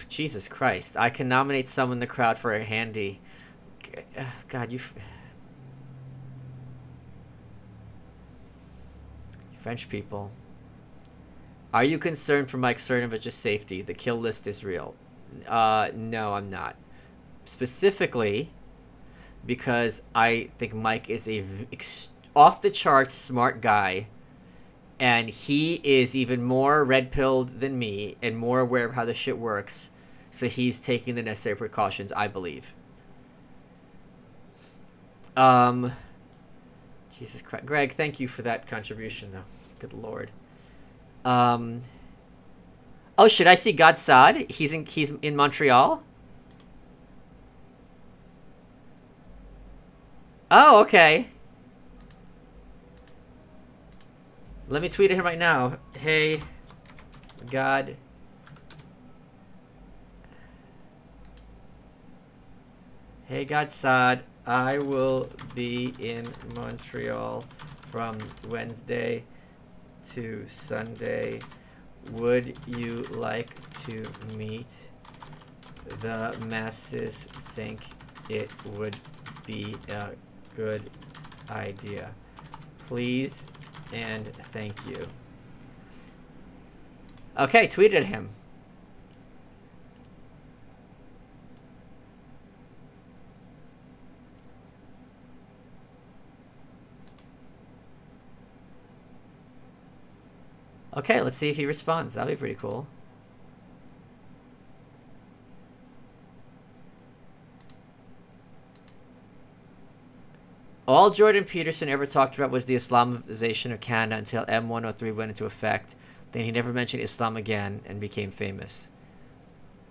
Jesus Christ. I can nominate someone in the crowd for a handy. God, you French people. Are you concerned for Mike Cernovich's safety? The kill list is real. No, I'm not. Specifically, because I think Mike is a off-the-charts smart guy, and he is even more red-pilled than me and more aware of how the shit works, so he's taking the necessary precautions, I believe. Jesus Christ. Greg, thank you for that contribution, though. Good Lord. Oh, should I see God Saad? He's in Montreal? Oh, okay. Let me tweet at him right now. Hey, God. Hey, God Saad. I will be in Montreal from Wednesday to Sunday. Would you like to meet? The masses think it would be a good idea. Please and thank you. Okay, tweeted him. Okay, let's see if he responds. That'll be pretty cool. All Jordan Peterson ever talked about was the Islamization of Canada until M103 went into effect. Then he never mentioned Islam again and became famous.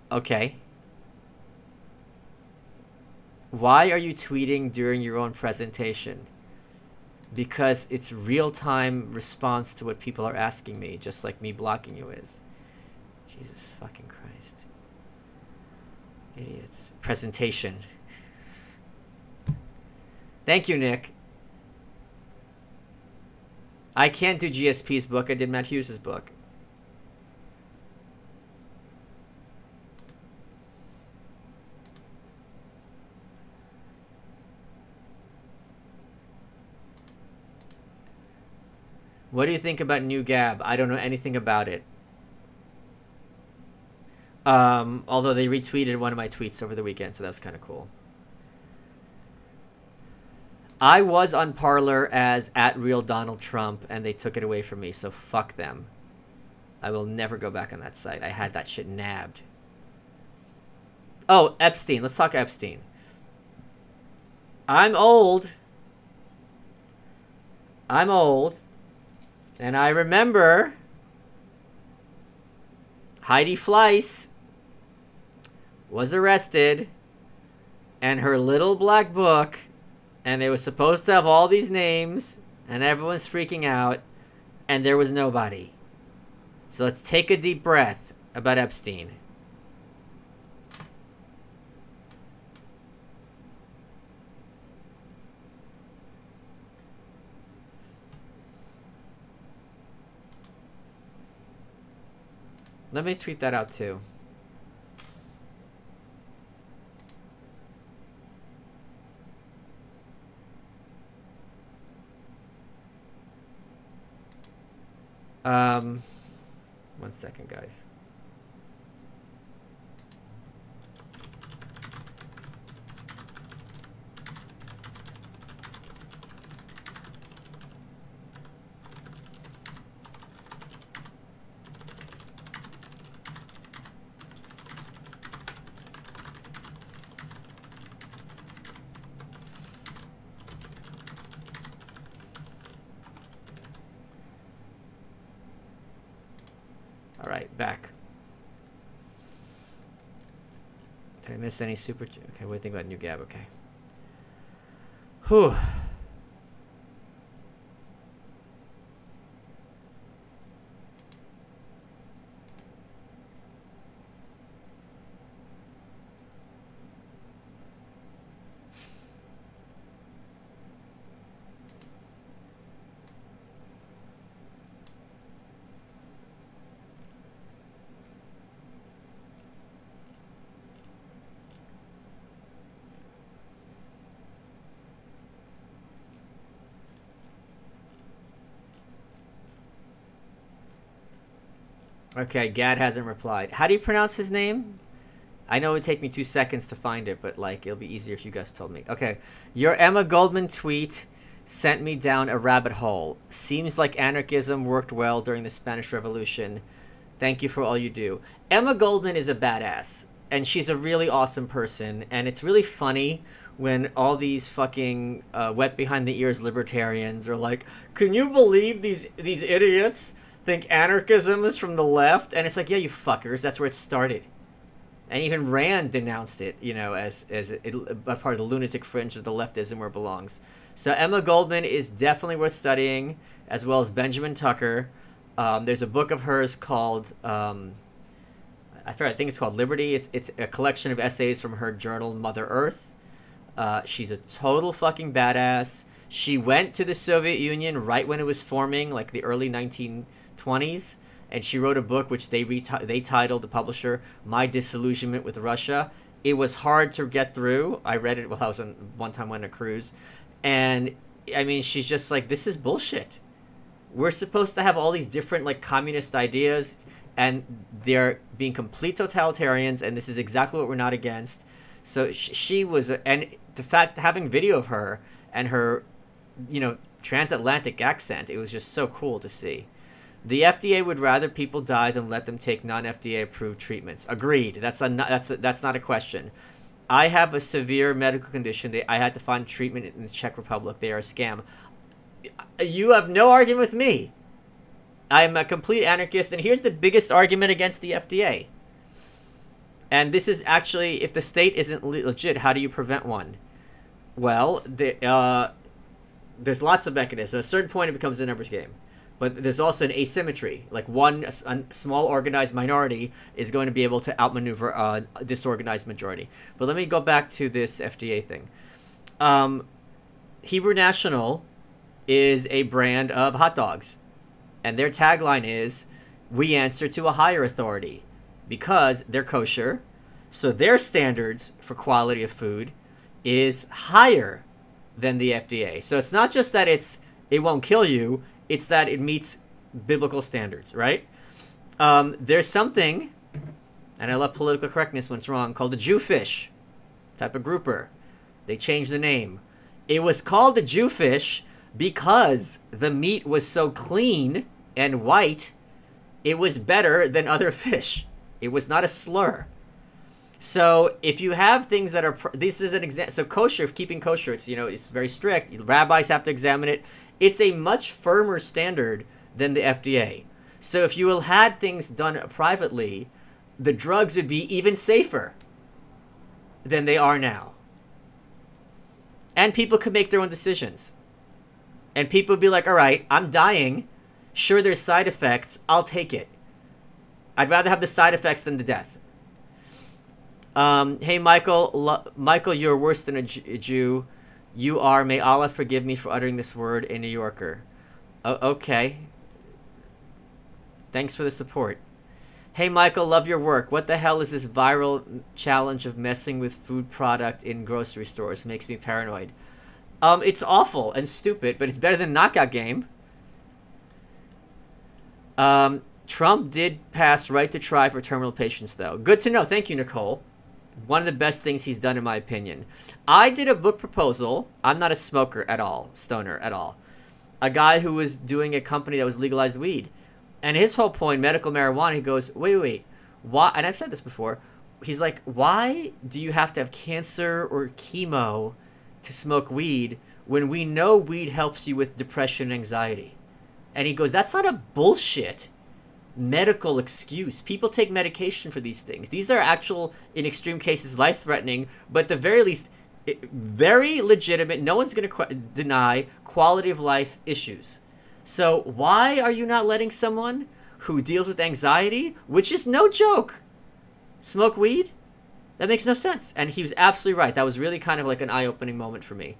Okay. Why are you tweeting during your own presentation? Because it's real-time response to what people are asking me, just like me blocking you is. Jesus fucking Christ. Idiots. Presentation. Thank you, Nick. I can't do GSP's book. I did Matt Hughes' book. What do you think about New Gab? I don't know anything about it. Although they retweeted one of my tweets over the weekend, so that was kind of cool. I was on Parler as @RealDonaldTrump, and they took it away from me, so fuck them. I will never go back on that site. I had that shit nabbed. Oh, Epstein. Let's talk Epstein. I'm old. And I remember Heidi Fleiss was arrested, and her little black book, and it was supposed to have all these names, and everyone's freaking out, and there was nobody. So let's take a deep breath about Epstein. Let me tweet that out too. One second, guys. All right, back. Did I miss any super? Okay, what do you think about New Gab? Okay. Whew. Okay, Gad hasn't replied. How do you pronounce his name? I know it would take me 2 seconds to find it, but like it'll be easier if you guys told me. Okay, your Emma Goldman tweet sent me down a rabbit hole. Seems like anarchism worked well during the Spanish Revolution. Thank you for all you do. Emma Goldman is a badass, and she's a really awesome person, and it's really funny when all these fucking wet behind the ears libertarians are like, can you believe these idiots think anarchism is from the left? And it's like, yeah, you fuckers, that's where it started. And even Rand denounced it, you know, as a part of the lunatic fringe of the leftism where it belongs. So Emma Goldman is definitely worth studying, as well as Benjamin Tucker. There's a book of hers called, I think it's called Liberty. It's a collection of essays from her journal, Mother Earth. She's a total fucking badass. She went to the Soviet Union right when it was forming, like the early 1920s, and she wrote a book which they titled, the publisher, My Disillusionment with Russia. It was hard to get through. I read it while I was one time on a cruise, and I mean, she's just like, this is bullshit. We're supposed to have all these different like communist ideas, and they're being complete totalitarians, and this is exactly what we're not against. So she was, and the fact, having video of her and her, you know, transatlantic accent, it was just so cool to see. The FDA would rather people die than let them take non-FDA approved treatments. Agreed. That's not a question. I have a severe medical condition. I had to find treatment in the Czech Republic. They are a scam. You have no argument with me. I am a complete anarchist, and here's the biggest argument against the FDA. And this is actually, if the state isn't legit, how do you prevent one? Well, there's lots of mechanisms. At a certain point, it becomes a numbers game. But there's also an asymmetry. Like a small organized minority is going to be able to outmaneuver a disorganized majority. But let me go back to this FDA thing. Hebrew National is a brand of hot dogs. And their tagline is, we answer to a higher authority. Because they're kosher, so their standards for quality of food is higher than the FDA. So it's not just that it won't kill you, it's that it meets biblical standards, right? There's something And I love political correctness when it's wrong, called the Jewfish type of grouper. They changed the name. It was called the Jewfish because the meat was so clean and white, it was better than other fish. It was not a slur. So if you have things that are, this is an example. So kosher, keeping kosher, it's, you know, it's very strict. Rabbis have to examine it. It's a much firmer standard than the FDA. So if you had things done privately, the drugs would be even safer than they are now. And people could make their own decisions. And people would be like, all right, I'm dying. Sure, there's side effects. I'll take it. I'd rather have the side effects than the death. Hey, Michael. Michael, you're worse than a Jew. You are. May Allah forgive me for uttering this word, a New Yorker. Okay. Thanks for the support. Hey, Michael, love your work. What the hell is this viral challenge of messing with food product in grocery stores? Makes me paranoid. It's awful and stupid, but it's better than Knockout Game. Trump did pass right to try for terminal patients, though. Good to know. Thank you, Nicole. One of the best things he's done, in my opinion. I did a book proposal. I'm not a smoker at all, stoner at all. A guy who was doing a company that was legalized weed. And his whole point, medical marijuana, he goes, wait, why? And I've said this before. He's like, why do you have to have cancer or chemo to smoke weed when we know weed helps you with depression and anxiety? And he goes, that's not a bullshit medical excuse. People take medication for these things. These are actual, in extreme cases, life-threatening, but at the very least, very legitimate. No one's going to deny quality of life issues. So why are you not letting someone who deals with anxiety, which is no joke, smoke weed? That makes no sense. And he was absolutely right. That was really kind of like an eye-opening moment for me.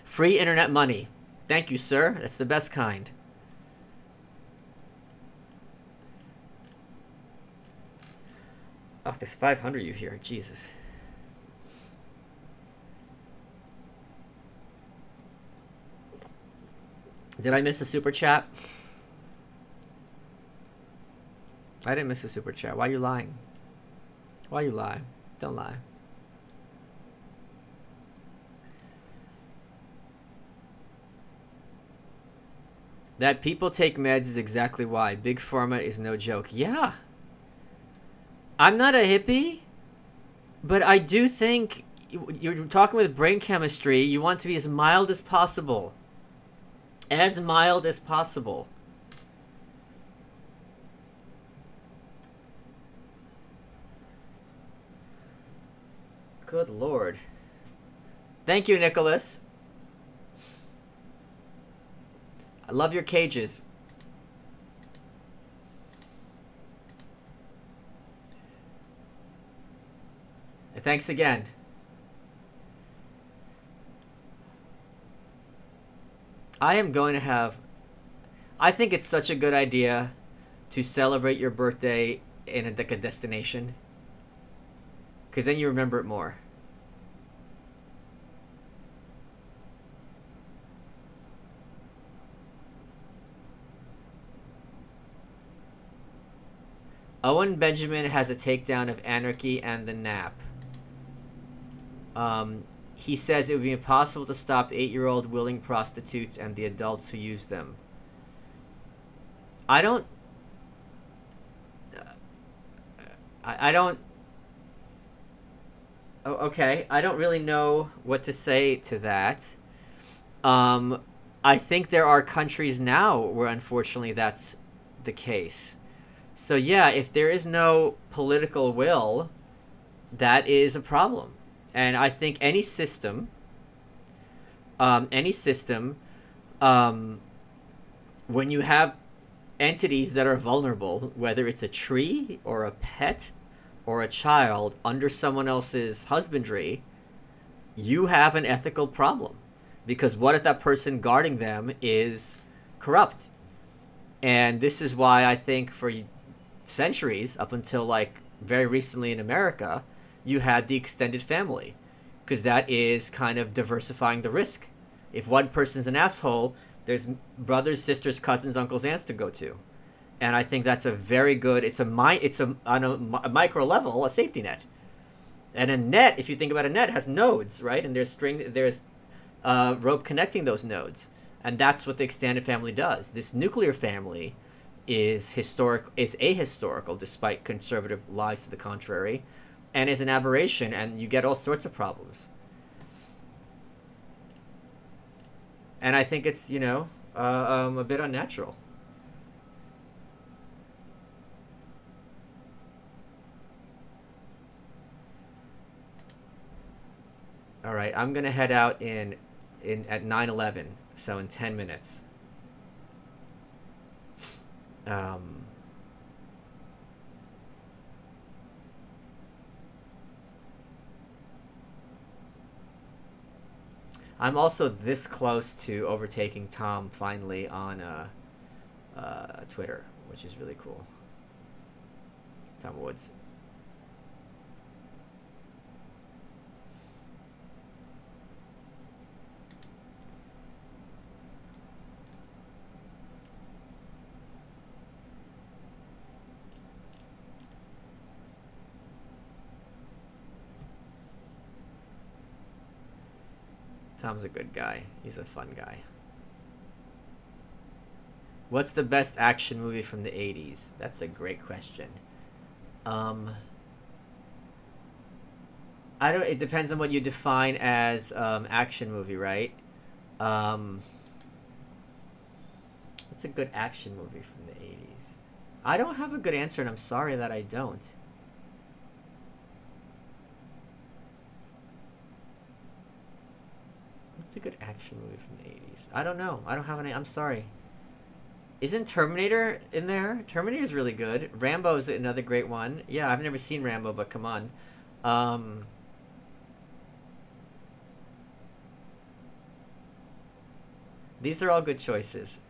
Free internet money. Thank you, sir. That's the best kind. Oh, there's 500 you here. Jesus. Did I miss a super chat? I didn't miss a super chat. Why are you lying? Why you lie? Don't lie. That people take meds is exactly why. Big Pharma is no joke. Yeah. I'm not a hippie, but I do think you're talking with brain chemistry. You want to be as mild as possible. As mild as possible. Good Lord. Thank you, Nicholas. I love your cages. Thanks again. I am going to have... I think it's such a good idea to celebrate your birthday in a destination. Because then you remember it more. Owen Benjamin has a takedown of Anarchy and the Nap. He says it would be impossible to stop 8-year-old willing prostitutes and the adults who use them. I don't... I don't... Oh, okay, I don't really know what to say to that. I think there are countries now where unfortunately that's the case. So yeah, if there is no political will, that is a problem. And I think any system, when you have entities that are vulnerable, whether it's a tree or a pet or a child under someone else's husbandry, you have an ethical problem. Because what if that person guarding them is corrupt? And this is why I think for centuries, up until like very recently in America, you had the extended family, because that is kind of diversifying the risk. If one person's an asshole, there's brothers, sisters, cousins, uncles, aunts to go to. And I think that's a very good. It's on a micro level a safety net. And a net, if you think about a net, has nodes, right? And there's rope connecting those nodes, and that's what the extended family does. This nuclear family is ahistorical, despite conservative lies to the contrary, and is an aberration, and you get all sorts of problems. And I think it's a bit unnatural. All right, I'm gonna head out at 9:11, so in 10 minutes. I'm also this close to overtaking Tom finally on Twitter, which is really cool. Tom Woods. Tom's a good guy. He's a fun guy. What's the best action movie from the 80s? That's a great question. It depends on what you define as action movie, right? What's a good action movie from the 80s? I don't have a good answer, and I'm sorry that I don't. What's a good action movie from the 80s? I don't know. I don't have any. I'm sorry. Isn't Terminator in there? Terminator is really good. Rambo is another great one. Yeah, I've never seen Rambo, but come on. These are all good choices.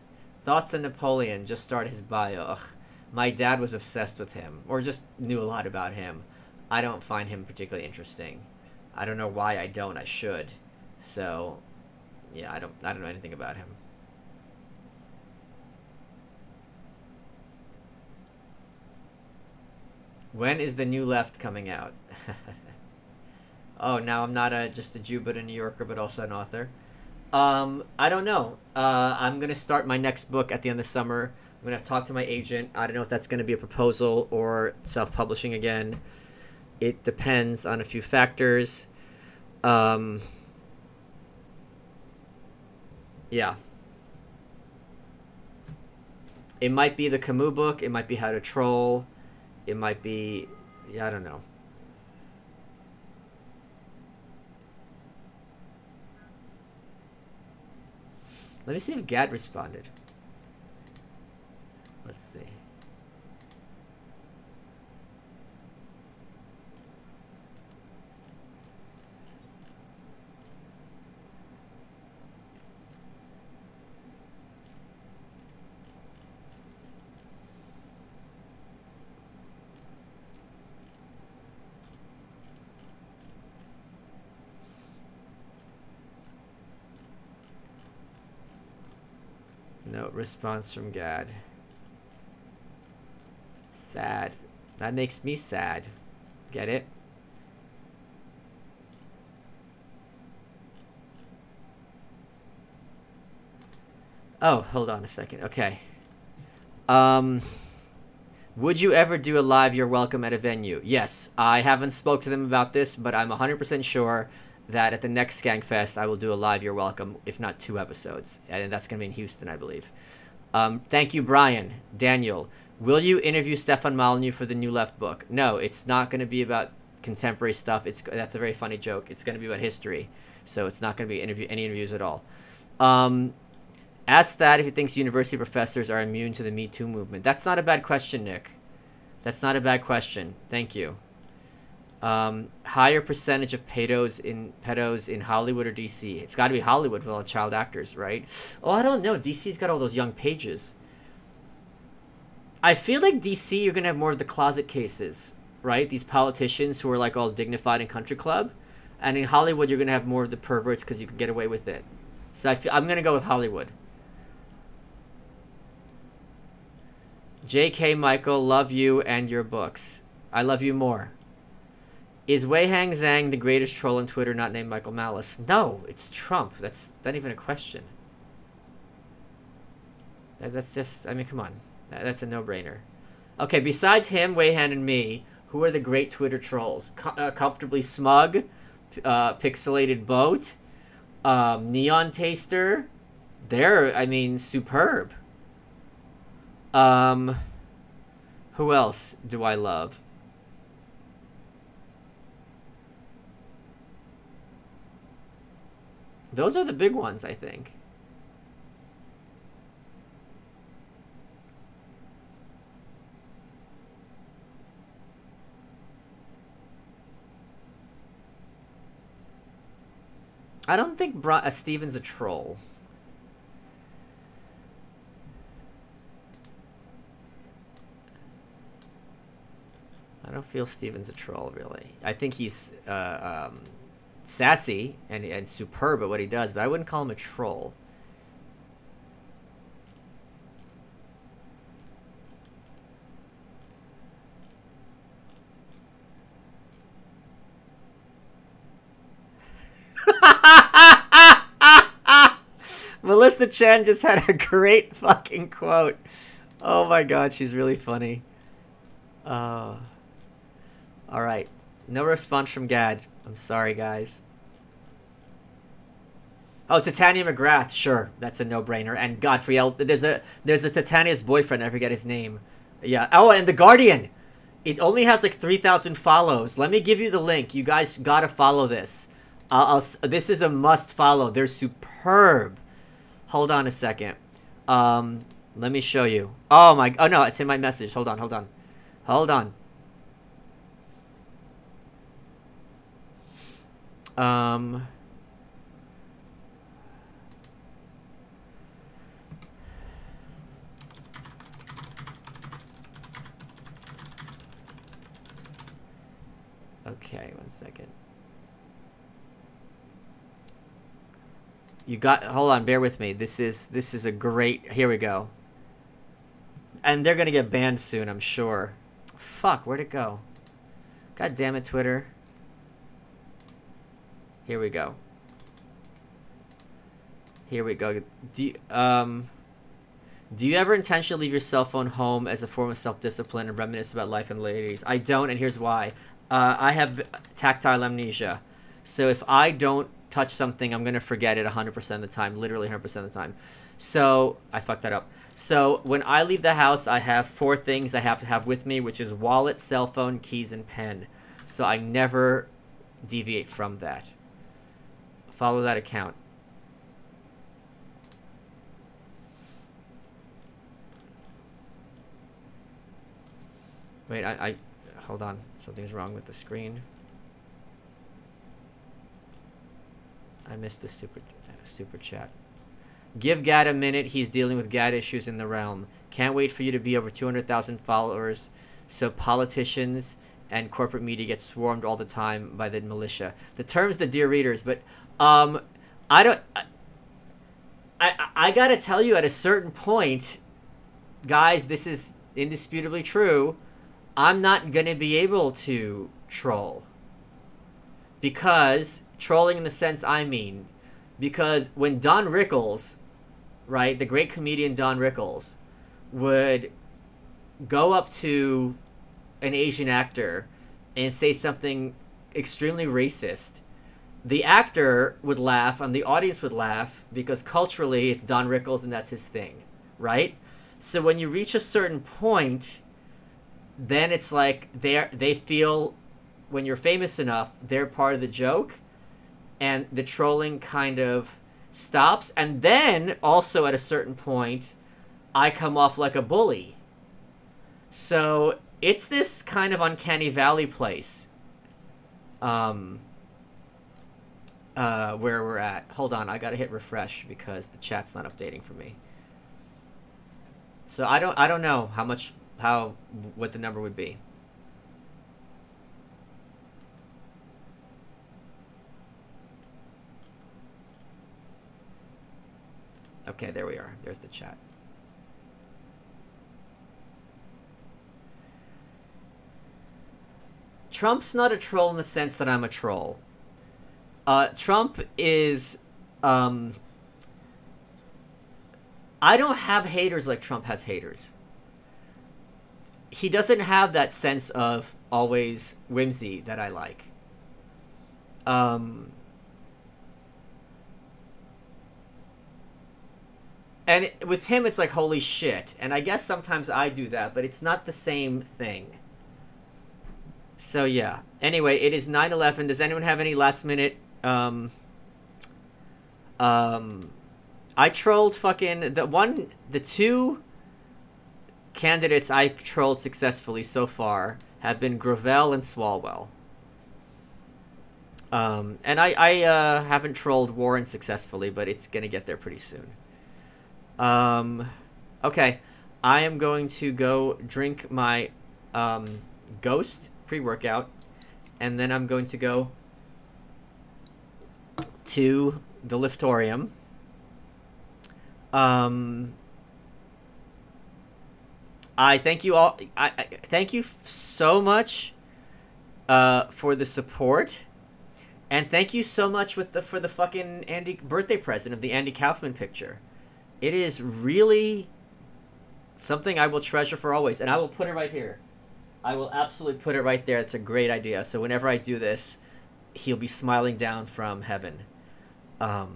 Thoughts on Napoleon. Just started his bio. Ugh. My dad was obsessed with him, or just knew a lot about him. I don't find him particularly interesting. I don't know why I don't. I should. So, yeah, I don't know anything about him. When is the New Left coming out? Oh, now I'm not just a Jew, but a New Yorker, but also an author. I don't know. I'm going to start my next book at the end of the summer. I'm going to talk to my agent. I don't know if that's going to be a proposal or self-publishing again. It depends on a few factors. Yeah. It might be the Camus book. It might be How to Troll. It might be... Yeah, I don't know. Let me see if Gad responded. Let's see. No response from Gad. Sad. That makes me sad. Get it? Oh, hold on a second. Okay. Would you ever do a live You're Welcome at a venue? Yes. I haven't spoke to them about this, but I'm 100% sure that at the next Skankfest, I will do a live You're Welcome, if not 2 episodes. And that's going to be in Houston, I believe. Thank you, Brian. Daniel, will you interview Stefan Molyneux for the New Left book? No, it's not going to be about contemporary stuff. That's a very funny joke. It's going to be about history. So it's not going to be any interviews at all. Ask that if he thinks university professors are immune to the Me Too movement. That's not a bad question, Nick. That's not a bad question. Thank you. Higher percentage of pedos in Hollywood or DC? It's got to be Hollywood with all the child actors, right? Oh, I don't know. DC's got all those young pages. I feel like DC, you're going to have more of the closet cases, right? These politicians who are like all dignified in country club. And in Hollywood, you're going to have more of the perverts because you can get away with it. So I'm going to go with Hollywood. J.K. Michael, love you and your books. I love you more. Is Wei Hang Zhang the greatest troll on Twitter not named Michael Malice? No, it's Trump. That's not even a question. That's just, I mean, come on. That's a no-brainer. Okay, besides him, Wei Han, and me, who are the great Twitter trolls? Comfortably Smug, Pixelated Boat, Neon Taster. They're, I mean, superb. Who else do I love? Those are the big ones, I think. I don't think Steven's a troll. I don't feel Steven's a troll, really. I think he's sassy and superb at what he does, but I wouldn't call him a troll. Melissa Chen just had a great fucking quote. Oh my god, she's really funny. Alright. No response from Gad. I'm sorry, guys. Oh, Titania McGrath. Sure, that's a no-brainer. And Godfrey L. There's a Titania's boyfriend. I forget his name. Yeah. Oh, and The Guardian. It only has like 3,000 follows. Let me give you the link. You guys gotta follow this. This is a must follow. They're superb. Hold on a second. Let me show you. Oh my. Oh no, it's in my message. Hold on. Okay, 1 second. You got, hold on, bear with me. This is a great, here we go. And they're gonna get banned soon, I'm sure. Fuck, where'd it go? God damn it, Twitter. Here we go. Here we go. Do you ever intentionally leave your cell phone home as a form of self-discipline and reminisce about life in the late 80s? I don't, and here's why. I have tactile amnesia. So if I don't touch something, I'm going to forget it 100% of the time, literally 100% of the time. So I fucked that up. So when I leave the house, I have 4 things I have to have with me, which is wallet, cell phone, keys, and pen. So I never deviate from that. Follow that account. Wait, I hold on. Something's wrong with the screen. I missed the super chat. Give Gad a minute. He's dealing with Gad issues in the realm. Can't wait for you to be over 200,000 followers so politicians and corporate media get swarmed all the time by the militia. The term's the dear readers, but I gotta tell you, at a certain point, guys, this is indisputably true. I'm not gonna be able to troll. Because, trolling in the sense I mean, because when Don Rickles, right, the great comedian Don Rickles, would go up to an Asian actor and say something extremely racist, the actor would laugh and the audience would laugh because culturally it's Don Rickles and that's his thing, right? So when you reach a certain point, then it's like they feel, when you're famous enough, they're part of the joke, and the trolling kind of stops. And then also at a certain point, I come off like a bully. So it's this kind of uncanny valley place where we're at. Hold on, I gotta hit refresh because the chat's not updating for me. So I don't know what the number would be. Okay, there we are. There's the chat. Trump's not a troll in the sense that I'm a troll. Trump is, I don't have haters like Trump has haters. He doesn't have that sense of always whimsy that I like. And with him, it's like, holy shit. And I guess sometimes I do that, but it's not the same thing. So, yeah. Anyway, it is 9/11. Does anyone have any last minute... I trolled fucking... The two candidates I trolled successfully so far have been Gravel and Swalwell. And I haven't trolled Warren successfully, but it's gonna get there pretty soon. Okay. I am going to go drink my Ghost pre-workout, and then I'm going to go to the Liftorium. I thank you all. I thank you so much for the support, and thank you so much for the fucking Andy birthday present of the Andy Kaufman picture. It is really something I will treasure for always, and I will put it right here. I will absolutely put it right there. It's a great idea. So whenever I do this, he'll be smiling down from heaven. What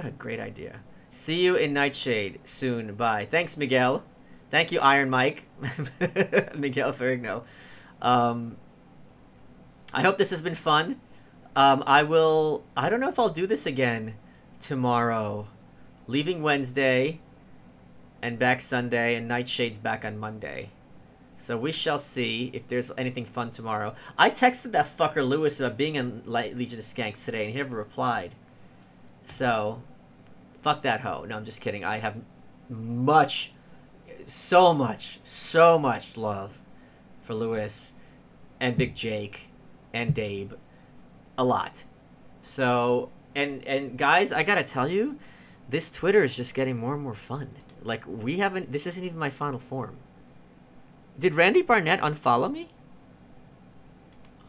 a great idea. See you in Nightshade soon. Bye. Thanks, Miguel. Thank you, Iron Mike. Miguel Ferrigno. I hope this has been fun. I don't know if I'll do this again tomorrow. Leaving Wednesday and back Sunday, and Nightshade's back on Monday. So we shall see if there's anything fun tomorrow. I texted that fucker Lewis about being in Legion of Skanks today, and he never replied. So, fuck that hoe. No, I'm just kidding. I have so much love for Lewis and Big Jake and Dabe. A lot. So, and guys, I gotta tell you, this Twitter is just getting more and more fun. Like, this isn't even my final form. Did Randy Barnett unfollow me?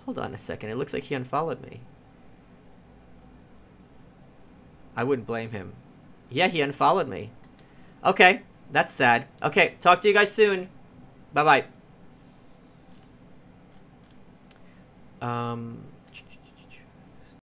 Hold on a second. It looks like he unfollowed me. I wouldn't blame him. Yeah, he unfollowed me. Okay, that's sad. Okay, talk to you guys soon. Bye-bye.